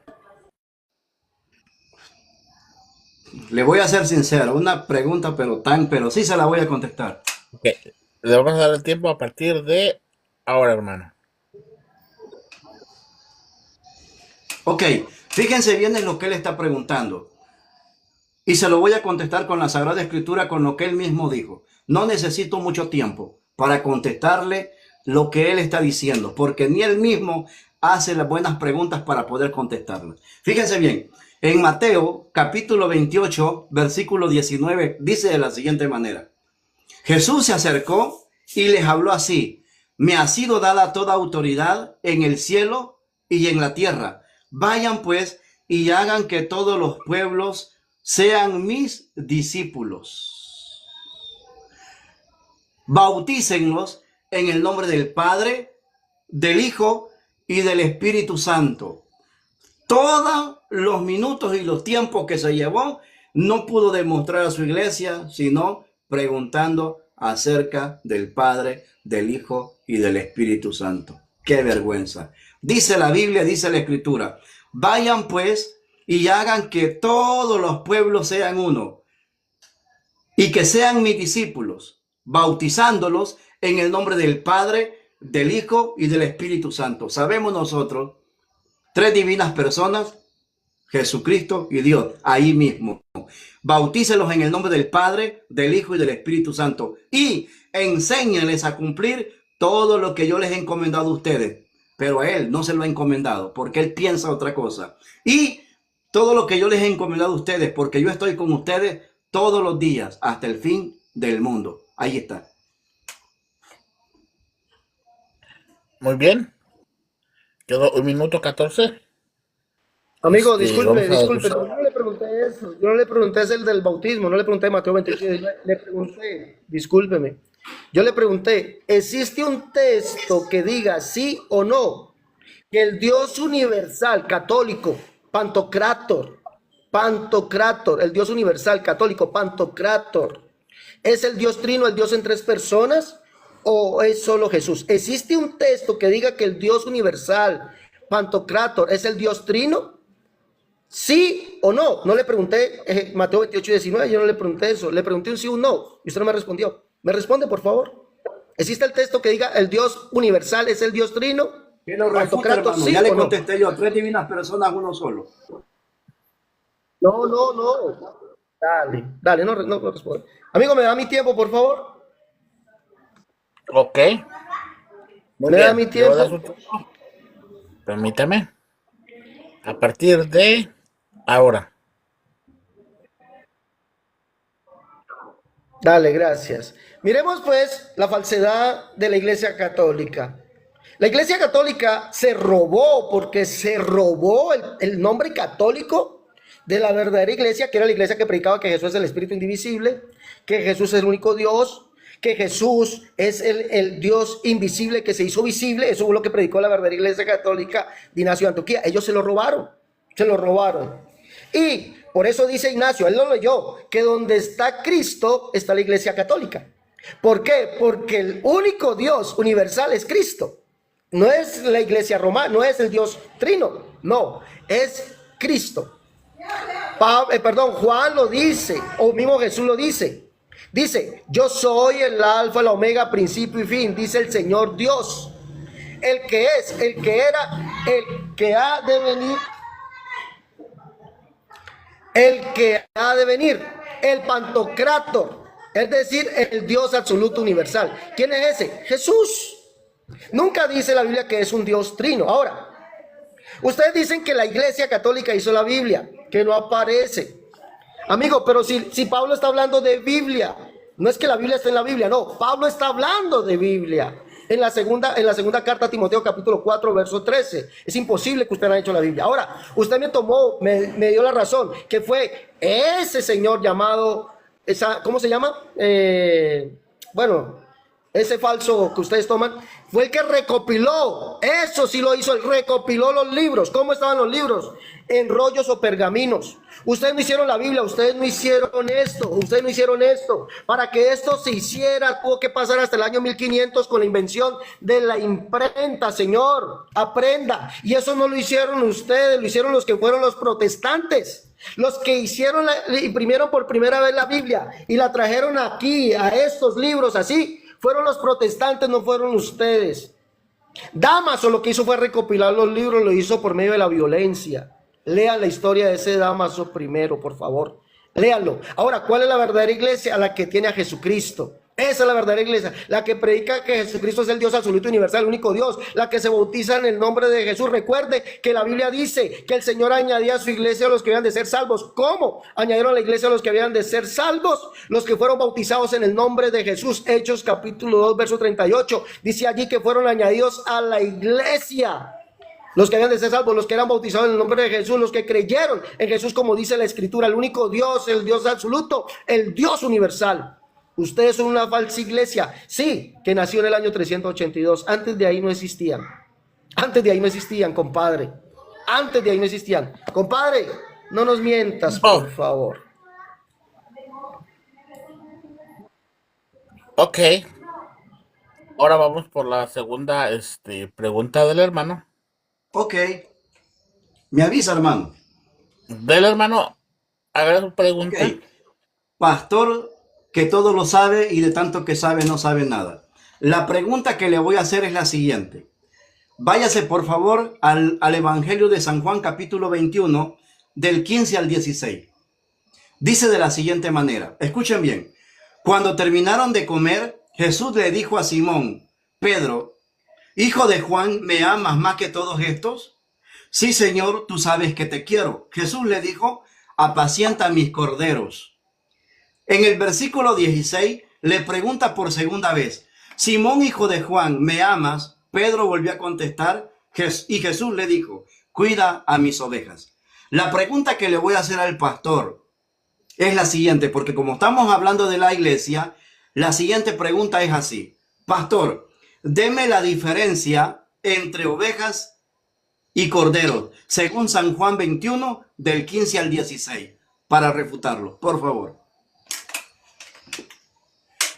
Le voy a ser sincero, una pregunta, pero sí se la voy a contestar. Ok, le vamos a dar el tiempo a partir de ahora, hermano. Ok, fíjense bien en lo que él está preguntando. Y se lo voy a contestar con la Sagrada Escritura, con lo que él mismo dijo. No necesito mucho tiempo para contestarle lo que él está diciendo, porque ni él mismo hace las buenas preguntas para poder contestarlas. Fíjense bien, en Mateo capítulo 28, versículo 19, dice de la siguiente manera. Jesús se acercó y les habló así. Me ha sido dada toda autoridad en el cielo y en la tierra. Vayan pues y hagan que todos los pueblos sean mis discípulos. Bautícenlos en el nombre del Padre, del Hijo y del Espíritu Santo. Todos los minutos y los tiempos que se llevó, no pudo demostrar a su iglesia, sino preguntando acerca del Padre, del Hijo y del Espíritu Santo. ¡Qué vergüenza! Dice la Biblia, dice la Escritura, vayan pues y hagan que todos los pueblos sean uno y que sean mis discípulos, bautizándolos en el nombre del Padre, del Hijo y del Espíritu Santo. Sabemos nosotros, tres divinas personas, Jesucristo y Dios, ahí mismo. Bautícelos en el nombre del Padre, del Hijo y del Espíritu Santo y enséñales a cumplir todo lo que yo les he encomendado a ustedes. Pero a él no se lo ha encomendado porque él piensa otra cosa. Y todo lo que yo les he encomendado a ustedes, porque yo estoy con ustedes todos los días hasta el fin del mundo. Ahí está. Muy bien. Quedó 1 minuto 14. Amigo, Vamos disculpe, a disculpe, yo no le pregunté eso, yo no le pregunté es el del bautismo, no le pregunté Mateo 28, le pregunté, discúlpeme, yo le pregunté, ¿existe un texto que diga sí o no que el Dios universal católico, Pantocrátor, el Dios universal católico, Pantocrátor, es el Dios trino, el Dios en tres personas o es solo Jesús? ¿Existe un texto que diga que el Dios universal, Pantocrátor, es el Dios trino? ¿Sí o no? No le pregunté Mateo 28 y 19, yo no le pregunté eso. Le pregunté un sí o un no y usted no me respondió. ¿Me responde, por favor? ¿Existe el texto que diga el Dios universal es el Dios trino? ¿Qué lo refute, hermano? ¿Sí Ya le o no? contesté yo, tres divinas personas, uno solo. No, no, no. Dale, no responde. Amigo, ¿me da mi tiempo, por favor? Ok. Muy ¿Me da bien. mi Le voy a dar tiempo? su tiempo. Permítame. A partir de ahora. Dale, gracias. Miremos pues la falsedad de la Iglesia Católica. La Iglesia Católica se robó, porque se robó el nombre católico de la verdadera iglesia, que era la iglesia que predicaba que Jesús es el Espíritu indivisible, que Jesús es el único Dios, que Jesús es el Dios invisible que se hizo visible. Eso fue lo que predicó la verdadera Iglesia Católica de Ignacio de Antioquía. Ellos se lo robaron, se lo robaron. Y por eso dice Ignacio, él lo leyó, que donde está Cristo está la Iglesia Católica. ¿Por qué? Porque el único Dios universal es Cristo. No es la Iglesia romana, no es el Dios trino, no, es Cristo. Juan lo dice, o mismo Jesús lo dice. Dice, yo soy el alfa, el omega, principio y fin, dice el Señor Dios. El que es, el que era, el que ha de venir. El que ha de venir, el Pantocrátor, es decir, el Dios absoluto universal. ¿Quién es ese? Jesús. Nunca dice la Biblia que es un Dios trino. Ahora, ustedes dicen que la Iglesia Católica hizo la Biblia, que no aparece. Amigo, pero si Pablo está hablando de Biblia, no es que la Biblia esté en la Biblia, no, Pablo está hablando de Biblia. En la segunda carta a Timoteo, capítulo 4, verso 13. Es imposible que usted no haya hecho la Biblia. Ahora, usted me dio la razón, que fue ese señor llamado, ¿cómo se llama? ese falso que ustedes toman, fue el que recopiló, eso sí lo hizo, él recopiló los libros. ¿Cómo estaban los libros? En rollos o pergaminos. Ustedes no hicieron la Biblia, ustedes no hicieron esto. Para que esto se hiciera, tuvo que pasar hasta el año 1500 con la invención de la imprenta, señor. Aprenda. Y eso no lo hicieron ustedes, lo hicieron los que fueron los protestantes. Los que imprimieron por primera vez la Biblia y la trajeron aquí, a estos libros así, fueron los protestantes, no fueron ustedes. Damaso lo que hizo fue recopilar los libros, lo hizo por medio de la violencia. Lean la historia de ese Damaso primero, por favor. Léanlo. Ahora, ¿cuál es la verdadera iglesia? A la que tiene a Jesucristo. Esa es la verdadera iglesia, la que predica que Jesucristo es el Dios absoluto, universal, el único Dios, la que se bautiza en el nombre de Jesús. Recuerde que la Biblia dice que el Señor añadía a su iglesia a los que habían de ser salvos. ¿Cómo? Añadieron a la iglesia a los que habían de ser salvos, los que fueron bautizados en el nombre de Jesús. Hechos capítulo 2, verso 38, dice allí que fueron añadidos a la iglesia. Los que habían de ser salvos, los que eran bautizados en el nombre de Jesús, los que creyeron en Jesús, como dice la Escritura, el único Dios, el Dios absoluto, el Dios universal. Ustedes son una falsa iglesia, sí, que nació en el año 382. Antes de ahí no existían. Antes de ahí no existían, compadre. Antes de ahí no existían. Compadre, no nos mientas, por favor. Ok. Ahora vamos por la segunda pregunta del hermano. Ok. Me avisa, hermano. Del hermano, haga su pregunta. Ok. Pastor, que todo lo sabe y de tanto que sabe no sabe nada. La pregunta que le voy a hacer es la siguiente. Váyase por favor al Evangelio de San Juan capítulo 21 del 15 al 16. Dice de la siguiente manera, escuchen bien. Cuando terminaron de comer, Jesús le dijo a Simón, Pedro, hijo de Juan, ¿me amas más que todos estos? Sí, Señor, tú sabes que te quiero. Jesús le dijo, apacienta mis corderos. En el versículo 16 le pregunta por segunda vez, Simón, hijo de Juan, ¿me amas? Pedro volvió a contestar y Jesús le dijo, cuida a mis ovejas. La pregunta que le voy a hacer al pastor es la siguiente, porque como estamos hablando de la iglesia, la siguiente pregunta es así. Pastor, deme la diferencia entre ovejas y corderos, según San Juan 21, del 15 al 16, para refutarlo, por favor.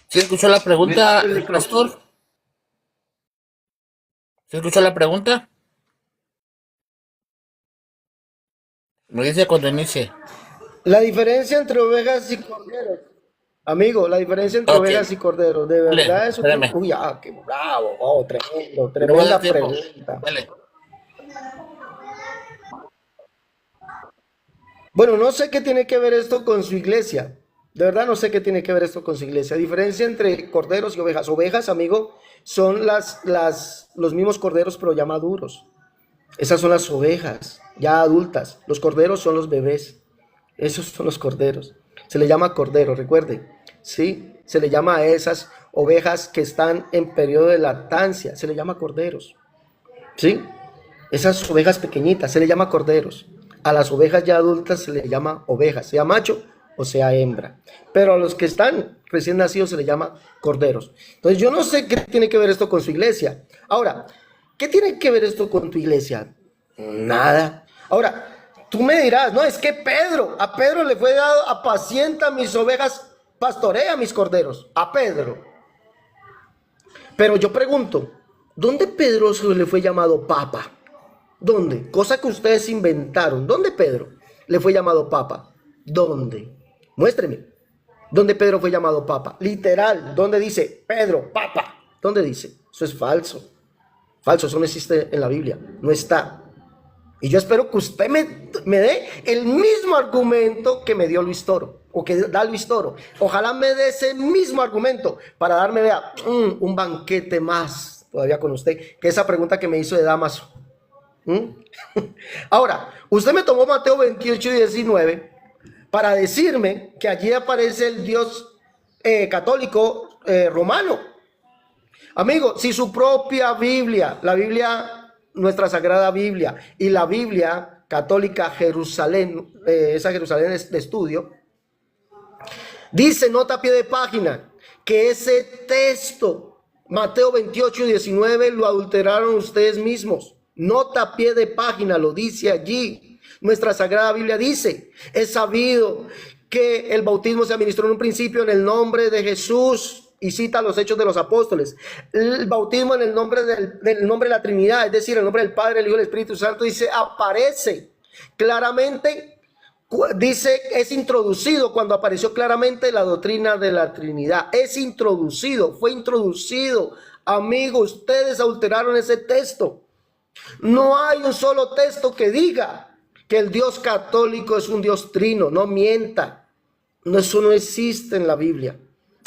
¿Sí escuchó la pregunta, pastor? ¿Sí escuchó la pregunta? Me dice cuando inicie. La diferencia entre ovejas y corderos. Amigo, la diferencia entre ovejas y corderos. De verdad eso. Uy, qué bravo. Oh, tremendo. Tremenda pregunta. Dale. Bueno, no sé qué tiene que ver esto con su iglesia. De verdad no sé qué tiene que ver esto con su iglesia. Diferencia entre corderos y ovejas. Ovejas, amigo, son los mismos corderos, pero ya maduros. Esas son las ovejas, ya adultas. Los corderos son los bebés. Esos son los corderos. Se le llama cordero, recuerden. ¿Sí? Se le llama a esas ovejas que están en periodo de lactancia. Se le llama corderos. ¿Sí? Esas ovejas pequeñitas se le llama corderos. A las ovejas ya adultas se le llama ovejas, sea macho o sea hembra. Pero a los que están recién nacidos se le llama corderos. Entonces yo no sé qué tiene que ver esto con su iglesia. Ahora, ¿qué tiene que ver esto con tu iglesia? Nada. Ahora, tú me dirás, no, es que a Pedro le fue dado, apacienta mis ovejas, pastorea mis corderos. A Pedro. Pero yo pregunto, ¿dónde Pedro se le fue llamado papa? ¿Dónde? Cosa que ustedes inventaron. ¿Dónde Pedro le fue llamado papa? ¿Dónde? Muéstreme. ¿Dónde Pedro fue llamado papa? Literal. ¿Dónde dice Pedro, papa? ¿Dónde dice? Eso es falso. Falso, eso no existe en la Biblia. No está. Y yo espero que usted me dé el mismo argumento que me dio Luis Toro. O que da Luis Toro. Ojalá me dé ese mismo argumento para darme, vea, un banquete más todavía con usted. Que esa pregunta que me hizo de Damaso. Ahora, usted me tomó Mateo 28 y 19 para decirme que allí aparece el Dios católico romano. Amigo, si su propia Biblia, la Biblia, nuestra Sagrada Biblia y la Biblia católica Jerusalén, esa Jerusalén de estudio, dice, nota a pie de página, que ese texto Mateo 28:19, lo adulteraron ustedes mismos. Nota a pie de página, lo dice allí. Nuestra Sagrada Biblia dice, es sabido que el bautismo se administró en un principio en el nombre de Jesús, y cita los Hechos de los Apóstoles. El bautismo en el nombre del nombre de la Trinidad, es decir, el nombre del Padre, el Hijo y el Espíritu Santo, dice, aparece claramente, dice, es introducido cuando apareció claramente la doctrina de la Trinidad. Es introducido, fue introducido. Amigos, ustedes adulteraron ese texto. No hay un solo texto que diga que el Dios católico es un Dios trino. No mienta. No, eso no existe en la Biblia.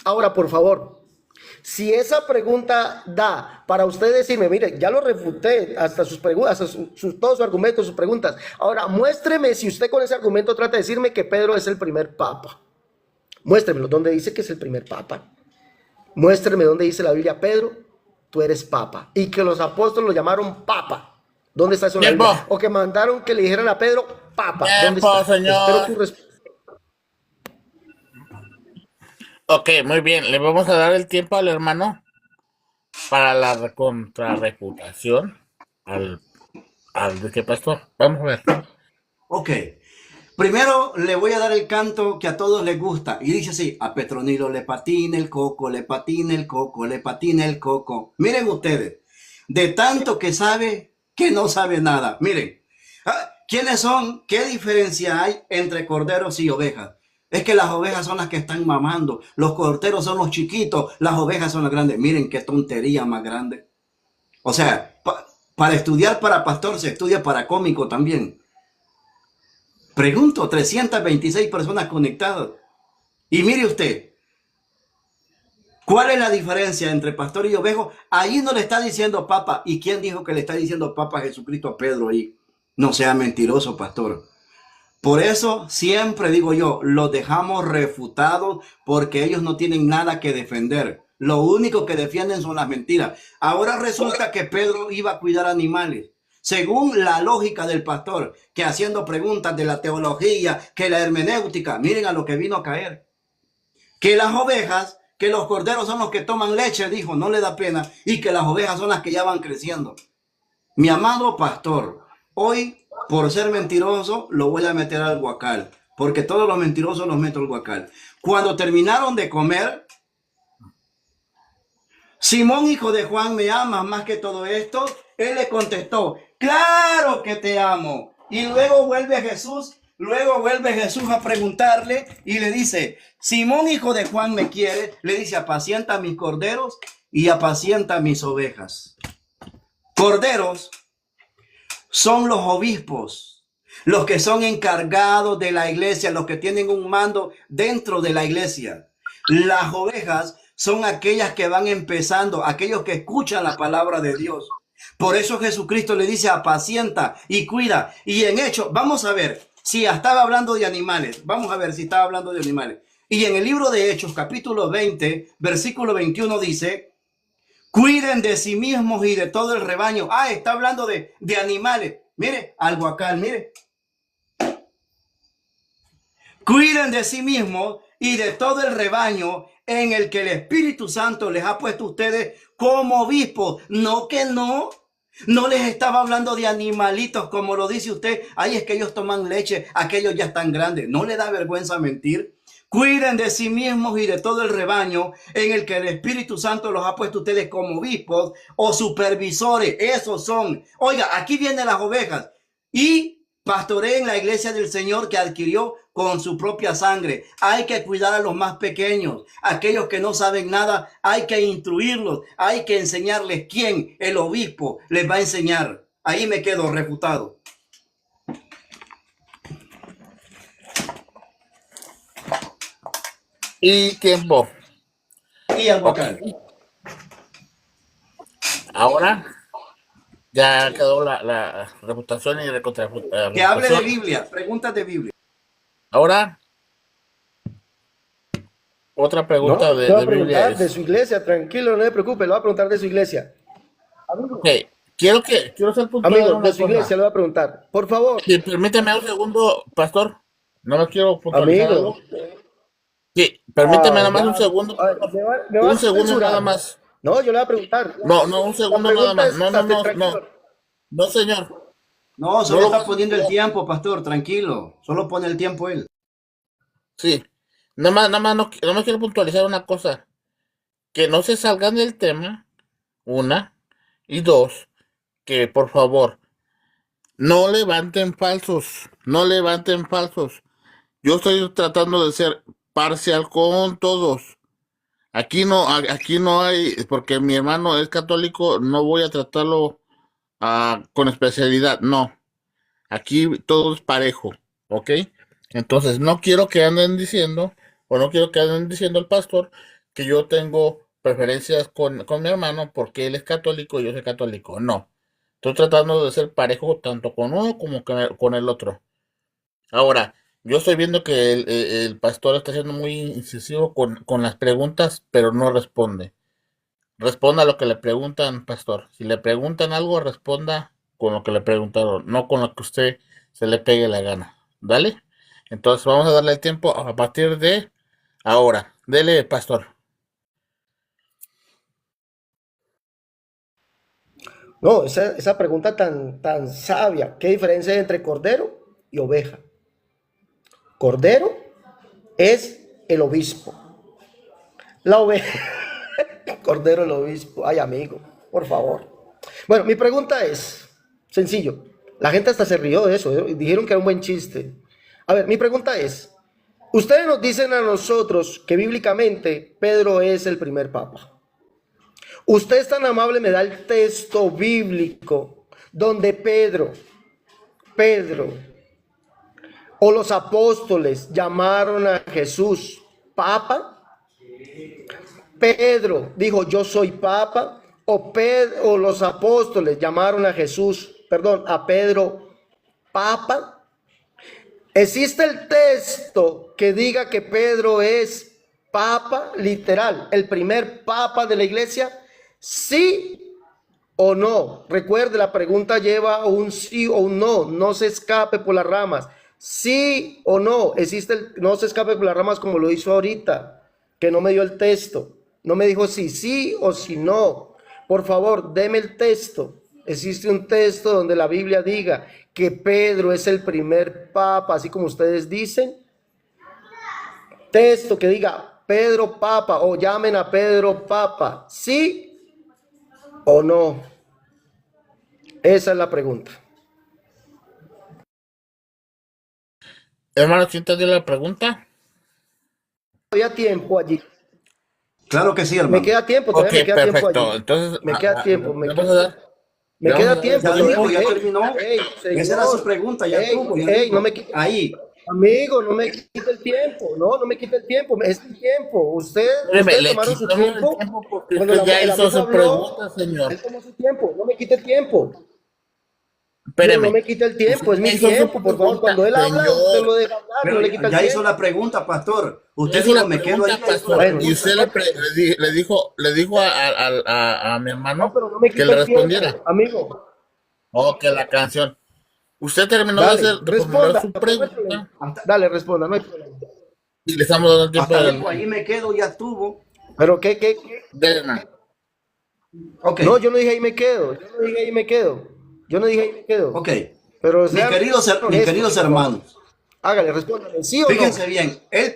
Ahora, por favor, si esa pregunta da para usted decirme, mire, ya lo refuté hasta sus preguntas, hasta todos sus argumentos, sus preguntas. Ahora, muéstreme si usted con ese argumento trata de decirme que Pedro es el primer papa. Muéstremelo, ¿dónde dice que es el primer papa? Muéstreme dónde dice la Biblia, Pedro, tú eres papa. Y que los apóstoles lo llamaron papa. ¿Dónde está eso en la Biblia? O que mandaron que le dijeran a Pedro, papa. ¿Dónde está? Señor. Espero tu respuesta. Ok, muy bien. Le vamos a dar el tiempo al hermano para la contrarrefutación al de qué pastor. Vamos a ver. Ok. Primero le voy a dar el canto que a todos les gusta. Y dice así, a Petronilo le patina el coco, le patina el coco, le patina el coco. Miren ustedes, de tanto que sabe, que no sabe nada. Miren, ¿quiénes son? ¿Qué diferencia hay entre corderos y ovejas? Es que las ovejas son las que están mamando, los corderos son los chiquitos, las ovejas son las grandes. Miren qué tontería más grande. O sea, para estudiar para pastor se estudia para cómico también. Pregunto, 326 personas conectadas. Y mire usted, ¿cuál es la diferencia entre pastor y ovejo? Ahí no le está diciendo papa. ¿Y quién dijo que le está diciendo papa a Jesucristo a Pedro ahí? No sea mentiroso, pastor. Por eso siempre digo yo, los dejamos refutados porque ellos no tienen nada que defender. Lo único que defienden son las mentiras. Ahora resulta que Pedro iba a cuidar animales. Según la lógica del pastor, que haciendo preguntas de la teología, que la hermenéutica, miren a lo que vino a caer. Que las ovejas, que los corderos son los que toman leche, dijo, no le da pena, y que las ovejas son las que ya van creciendo. Mi amado pastor, hoy, por ser mentiroso, lo voy a meter al guacal, porque todos los mentirosos los meto al guacal. Cuando terminaron de comer, Simón, hijo de Juan, ¿me amas más que todo esto? Él le contestó, claro que te amo. Y luego vuelve Jesús a preguntarle y le dice, Simón, hijo de Juan, ¿me quiere? Le dice, apacienta mis corderos y apacienta mis ovejas. Corderos son los obispos, los que son encargados de la iglesia, los que tienen un mando dentro de la iglesia. Las ovejas son aquellas que van empezando, aquellos que escuchan la palabra de Dios. Por eso Jesucristo le dice apacienta y cuida. Y en hecho, vamos a ver si estaba hablando de animales. Vamos a ver si estaba hablando de animales. Y en el libro de Hechos, capítulo 20, versículo 21 dice, cuiden de sí mismos y de todo el rebaño. Está hablando de animales. Mire, al guacal, mire. Cuiden de sí mismos y de todo el rebaño en el que el Espíritu Santo les ha puesto a ustedes como obispos. No que no les estaba hablando de animalitos como lo dice usted. Es que ellos toman leche, aquellos ya están grandes. ¿No le da vergüenza mentir? Cuiden de sí mismos y de todo el rebaño en el que el Espíritu Santo los ha puesto a ustedes como obispos o supervisores. Esos son. Oiga, aquí vienen las ovejas. Y pastoreen la iglesia del Señor que adquirió con su propia sangre. Hay que cuidar a los más pequeños, aquellos que no saben nada, hay que instruirlos, hay que enseñarles quién, el obispo, les va a enseñar. Ahí me quedo refutado. Y tiempo. Y al vocal. Ahora ya quedó la reputación y la contrarreputación. Que hable de Biblia, preguntas de Biblia. Ahora, otra pregunta de Biblia. De su iglesia, tranquilo, no se preocupe, lo va a preguntar de su iglesia. Ok, quiero ser puntual. Amigo, de su iglesia lo va a preguntar. Por favor. Sí, permíteme un segundo, pastor. No me quiero puntualizar. Amigo. Sí, permíteme nada más un segundo. Me va Un segundo censurando. nada más. No, yo le voy a preguntar. No, un La segundo nada pregunta más. es, No, no, estate no, tranquilo. no. No, señor. No, No solo lo está vas a poniendo el hacer. tiempo, pastor, tranquilo. Solo pone el tiempo él. Sí. Nada más no me quiero puntualizar una cosa. Que no se salgan del tema, una. Y dos, que por favor, no levanten falsos. No levanten falsos. Yo estoy tratando de ser parcial con todos. Aquí no hay, porque mi hermano es católico, no voy a tratarlo con especialidad, no. Aquí todo es parejo, ¿ok? Entonces, no quiero que anden diciendo, o no quiero que anden diciendo el pastor, que yo tengo preferencias con mi hermano porque él es católico y yo soy católico. No. Estoy tratando de ser parejo tanto con uno como con el otro. Ahora, yo estoy viendo que el pastor está siendo muy incisivo con las preguntas, pero no responde. Responda a lo que le preguntan, pastor. Si le preguntan algo, responda con lo que le preguntaron, no con lo que usted se le pegue la gana. ¿Dale? Entonces vamos a darle el tiempo a partir de ahora. Dele, pastor. No, esa pregunta tan sabia. ¿Qué diferencia hay entre cordero y oveja? Cordero es el obispo. La oveja, cordero el obispo. Ay, amigo, por favor. Bueno, mi pregunta es sencillo. La gente hasta se rió de eso, ¿eh? Dijeron que era un buen chiste. A ver, mi pregunta es, ustedes nos dicen a nosotros que bíblicamente Pedro es el primer papa. Usted es tan amable, me da el texto bíblico donde Pedro o los apóstoles llamaron a Jesús papa. Pedro dijo, yo soy papa, o los apóstoles llamaron a a Pedro papa. ¿Existe el texto que diga que Pedro es papa, literal, el primer papa de la iglesia? ¿Sí o no? Recuerde, la pregunta lleva un sí o un no, no se escape por las ramas. ¿Sí o no? No se escape por las ramas como lo hizo ahorita, que no me dio el texto. No me dijo si sí o si no. Por favor, deme el texto. Existe un texto donde la Biblia diga que Pedro es el primer papa, así como ustedes dicen. Texto que diga Pedro papa o llamen a Pedro papa. ¿Sí o no? Esa es la pregunta. Hermano, ¿sí entendió la pregunta? Había tiempo allí. Claro que sí, Me hermano. queda tiempo, Ok, todavía me queda tiempo perfecto. allí. Entonces, Me queda tiempo, le vamos a dar, me le vamos a queda dar el tiempo. Ya dijo, tiempo. ya terminó. Ey, Esa era su señor. pregunta, ya Ey, tuvo, ya ey, dijo. no me quite, Ahí. amigo, no me quite el tiempo. No me quite el tiempo. Es mi tiempo. Espéreme, Ustedes le tomaron su quitamos el tiempo. tiempo porque Cuando usted ya el hizo amigo su habló, pregunta, señor. él tomó su tiempo. No me quite el tiempo. No Espéreme. me quite el tiempo, Usted es ya mi hizo su tiempo, por favor. pregunta, Cuando él habla, usted lo señor. deja hablar, no Pero le quita el ya hizo tiempo. la pregunta, pastor. Usted Hizo dijo, la me quedo ahí, pregunta, ya hizo la pastor, Bueno, y pregunta. usted le dijo a mi no, hermano pero no me que quite le el tiempo, respondiera. amigo. Oh, que la canción. Usted terminó Dale, de formular responda. su No hay problema. pregunta Hasta, Dale, responda, no hay problema. y le estamos dando el tiempo hasta de dijo, ahí me quedo, ya tuvo. Pero qué? Delna. Ok, No, yo no dije ahí me quedo. Yo no dije ahí me quedo. Yo no dije ahí me quedo. ok. Pero Mis sean queridos, mis honestos, queridos por favor. hermanos, Hágale, respóndale, ¿sí o no? fíjense bien, él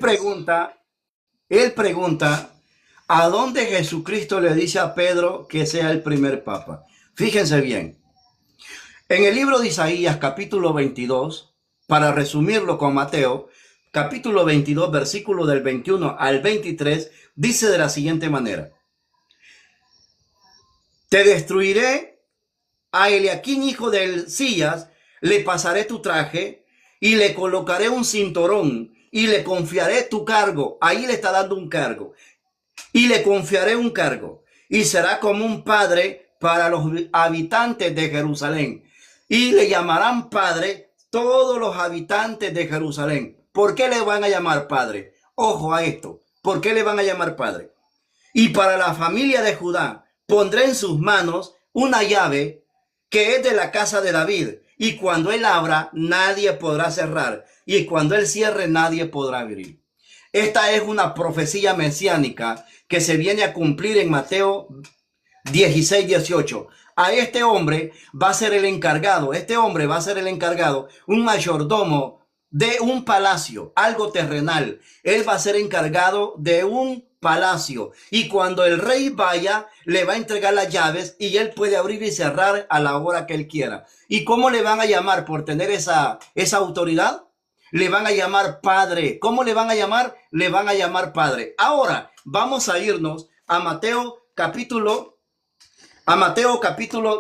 pregunta, ¿a dónde Jesucristo le dice a Pedro que sea el primer papa? Fíjense bien, en el libro de Isaías, capítulo 22, para resumirlo con Mateo, capítulo 22, versículo del 21 al 23, dice de la siguiente manera: te destruiré a Eliaquín, hijo de Hilcías, le pasaré tu traje y le colocaré un cinturón y le confiaré tu cargo. Ahí le está dando un cargo. Y le confiaré un cargo. Y será como un padre para los habitantes de Jerusalén. Y le llamarán padre todos los habitantes de Jerusalén. ¿Por qué le van a llamar padre? Ojo a esto. ¿Por qué le van a llamar padre? Y para la familia de Judá pondré en sus manos una llave que es de la casa de David, y cuando él abra, nadie podrá cerrar, y cuando él cierre, nadie podrá abrir. Esta es una profecía mesiánica que se viene a cumplir en Mateo 16, 18. A este hombre va a ser el encargado, un mayordomo de un palacio, algo terrenal. Él va a ser encargado de un palacio. Y cuando el rey vaya, le va a entregar las llaves y él puede abrir y cerrar a la hora que él quiera. ¿Y cómo le van a llamar por tener esa autoridad? Le van a llamar padre. ¿Cómo le van a llamar? Le van a llamar padre. Ahora vamos a irnos a Mateo capítulo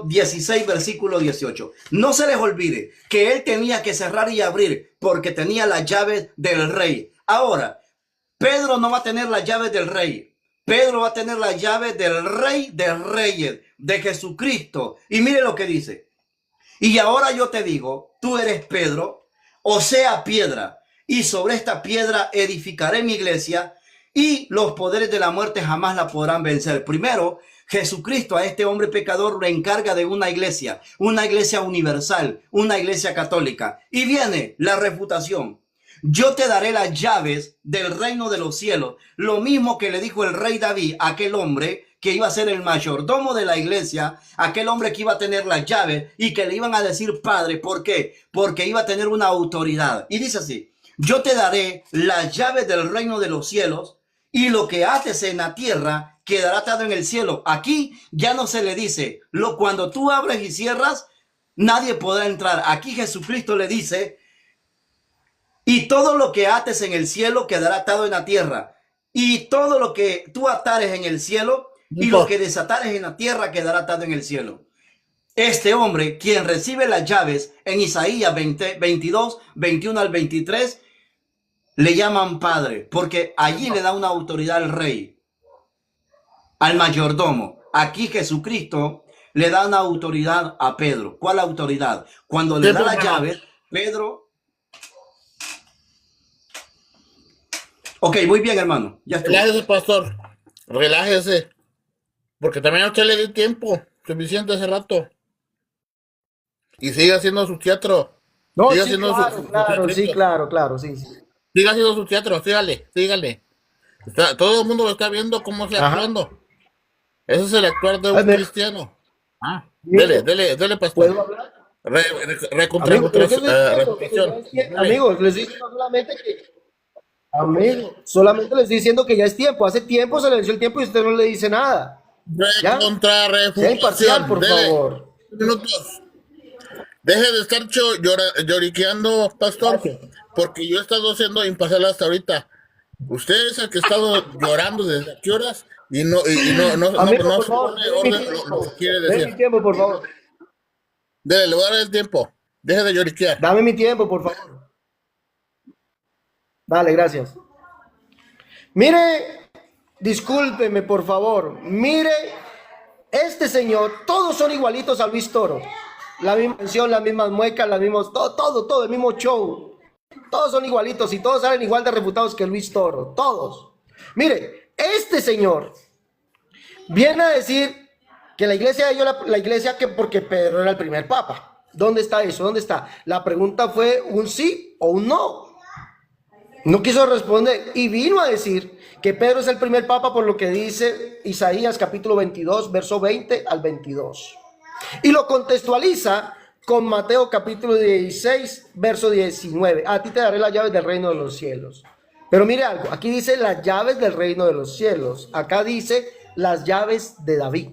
16, versículo 18. No se les olvide que él tenía que cerrar y abrir porque tenía las llaves del rey. Ahora, Pedro no va a tener las llaves del rey. Pedro va a tener las llaves del rey de reyes, de Jesucristo. Y mire lo que dice. Y ahora yo te digo, tú eres Pedro, o sea piedra, y sobre esta piedra edificaré mi iglesia, y los poderes de la muerte jamás la podrán vencer. Primero, Jesucristo a este hombre pecador le encarga de una iglesia universal, una iglesia católica. Y viene la refutación. Yo te daré las llaves del reino de los cielos. Lo mismo que le dijo el rey David a aquel hombre que iba a ser el mayordomo de la iglesia, aquel hombre que iba a tener las llaves y que le iban a decir padre. ¿Por qué? Porque iba a tener una autoridad. Y dice así: yo te daré las llaves del reino de los cielos, y lo que ates en la tierra quedará atado en el cielo. Aquí ya no se le dice, cuando tú abres y cierras, nadie podrá entrar. Aquí Jesucristo le dice, y todo lo que ates en el cielo quedará atado en la tierra, y todo lo que tú atares en el cielo y lo que desatares en la tierra quedará atado en el cielo. Este hombre, quien recibe las llaves en Isaías 22, 21 al 23, le llaman padre, porque allí le da una autoridad al rey, al mayordomo. Aquí Jesucristo le da una autoridad a Pedro. ¿Cuál autoridad? Cuando le da las llaves, Pedro... Ok, muy bien, hermano. Ya estuvo. Relájese, pastor. Relájese. Porque también a usted le di tiempo suficiente hace rato. Y sigue haciendo su teatro. No, sigue sí, haciendo claro, sí. Siga haciendo su teatro, sígale. Todo el mundo lo está viendo cómo se actuando. Ese es el actuar de un cristiano. Dele, pastor. ¿Puedo hablar? Repetición. Amigos, les estoy diciendo solamente les estoy diciendo que ya es tiempo. Hace tiempo se le venció el tiempo y usted no le dice nada. ¿Ya? Sea imparcial, por favor. Minutos. Deje de estar lloriqueando, pastor, porque yo he estado siendo imparcial hasta ahorita. Usted es el que ha estado llorando desde qué horas y no Amigo, se pone orden lo que quiere decir. Dame mi tiempo, por favor. Dele, le voy a dar el tiempo. Deje de lloriquear. Dame mi tiempo, por favor. Dale, gracias. Mire, discúlpeme, por favor. Mire, este señor, todos son igualitos a Luis Toro. La misma mención, las mismas muecas, las mismas, todo, el mismo show. Todos son igualitos y todos salen igual de refutados que Luis Toro. Todos. Mire, este señor viene a decir que la iglesia la iglesia que porque Pedro era el primer papa. ¿Dónde está eso? ¿Dónde está? La pregunta fue un sí o un no. No quiso responder y vino a decir que Pedro es el primer papa por lo que dice Isaías capítulo 22, verso 20 al 22. Y lo contextualiza con Mateo capítulo 16, verso 19. A ti te daré las llaves del reino de los cielos. Pero mire algo, aquí dice las llaves del reino de los cielos. Acá dice las llaves de David.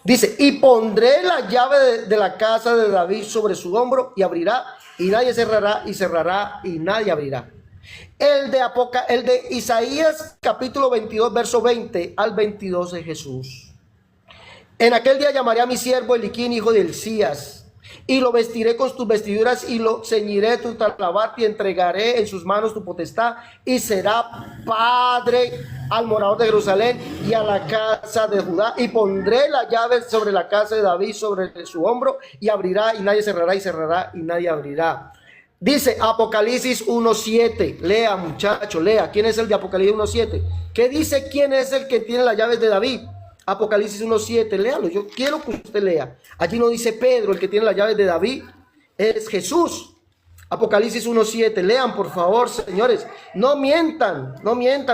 Dice, y pondré la llave de la casa de David sobre su hombro y abrirá y nadie cerrará y cerrará y nadie abrirá. El de Isaías capítulo 22, verso 20 al 22 de Jesús. En aquel día llamaré a mi siervo Eliquín, hijo de Hilcías, y lo vestiré con tus vestiduras y lo ceñiré tu talabarte y entregaré en sus manos tu potestad y será padre al morador de Jerusalén y a la casa de Judá, y pondré la llave sobre la casa de David sobre su hombro y abrirá y nadie cerrará y cerrará y nadie abrirá. Dice Apocalipsis 1.7, lea muchacho, lea, ¿quién es el de Apocalipsis 1.7? ¿Qué dice quién es el que tiene las llaves de David? Apocalipsis 1.7, léalo, yo quiero que usted lea. Allí no dice Pedro, el que tiene las llaves de David, es Jesús. Apocalipsis 1.7, lean por favor, señores, no mientan,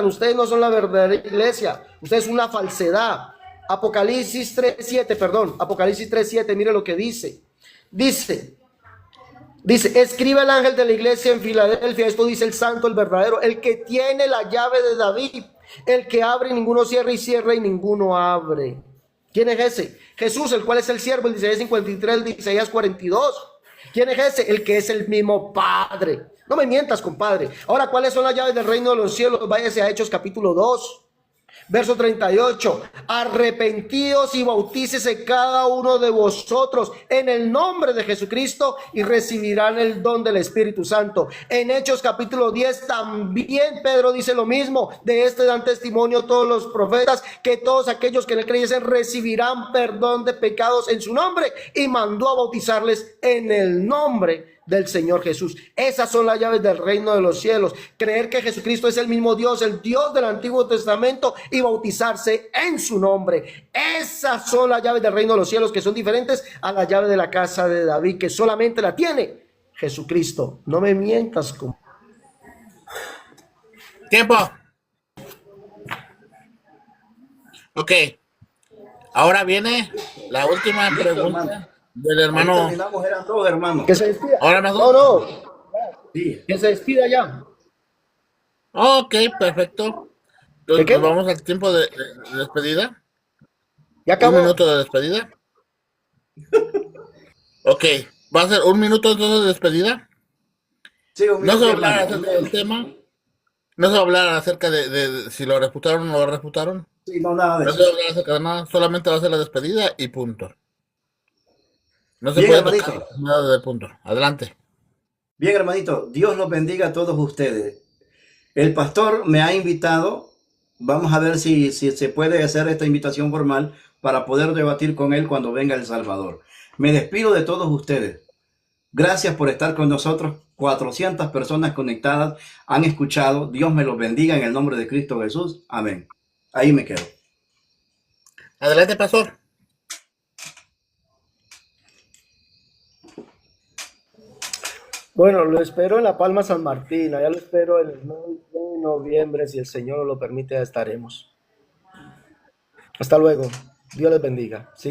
ustedes no son la verdadera iglesia, ustedes son una falsedad. Apocalipsis 3:7, perdón, Apocalipsis 3:7, mire lo que dice. Dice, escribe el ángel de la iglesia en Filadelfia, esto dice el santo, el verdadero, el que tiene la llave de David, el que abre y ninguno cierra, y cierra y ninguno abre. ¿Quién es ese? Jesús, el cual es el siervo, el Isaías 53, el Isaías 42. ¿Quién es ese? El que es el mismo Padre. No me mientas, compadre. Ahora, ¿cuáles son las llaves del reino de los cielos? Váyase a Hechos capítulo 2. Verso 38, arrepentíos y bautícese cada uno de vosotros en el nombre de Jesucristo y recibirán el don del Espíritu Santo. En Hechos capítulo 10 también Pedro dice lo mismo. De este dan testimonio todos los profetas, que todos aquellos que en él creyesen recibirán perdón de pecados en su nombre, y mandó a bautizarles en el nombre del Señor Jesús. Esas son las llaves del reino de los cielos. Creer que Jesucristo es el mismo Dios, el Dios del Antiguo Testamento, y bautizarse en su nombre. Esas son las llaves del reino de los cielos, que son diferentes a la llave de la casa de David, que solamente la tiene Jesucristo. No me mientas. Tiempo. Ok. Ahora viene la última pregunta del hermano. Terminamos, eran dos hermanos. Que se despida. Ahora No. Sí. Que se despida ya. Ok, perfecto. Entonces, ¿Qué? nos vamos al tiempo de despedida. Ya Un acabó. minuto de despedida. Ok, va a ser un minuto entonces de despedida. Sí, No se va a hablar acerca del tema. No se va a hablar acerca de si lo refutaron o no lo refutaron. Sí, no, nada de No eso. se va a hablar acerca de nada. Solamente va a ser la despedida y punto. No se Bien, puede hermanito. tocar nada de punto. Adelante. Bien, hermanito, Dios los bendiga a todos ustedes. El pastor me ha invitado, vamos a ver si se puede hacer esta invitación formal para poder debatir con él cuando venga a El Salvador. Me despido de todos ustedes. Gracias por estar con nosotros. 400 personas conectadas han escuchado. Dios me los bendiga en el nombre de Cristo Jesús. Amén. Ahí me quedo. Adelante, pastor. Bueno, lo espero en La Palma San Martín. Allá lo espero el 9 de noviembre. Si el Señor lo permite, ya estaremos. Hasta luego. Dios les bendiga.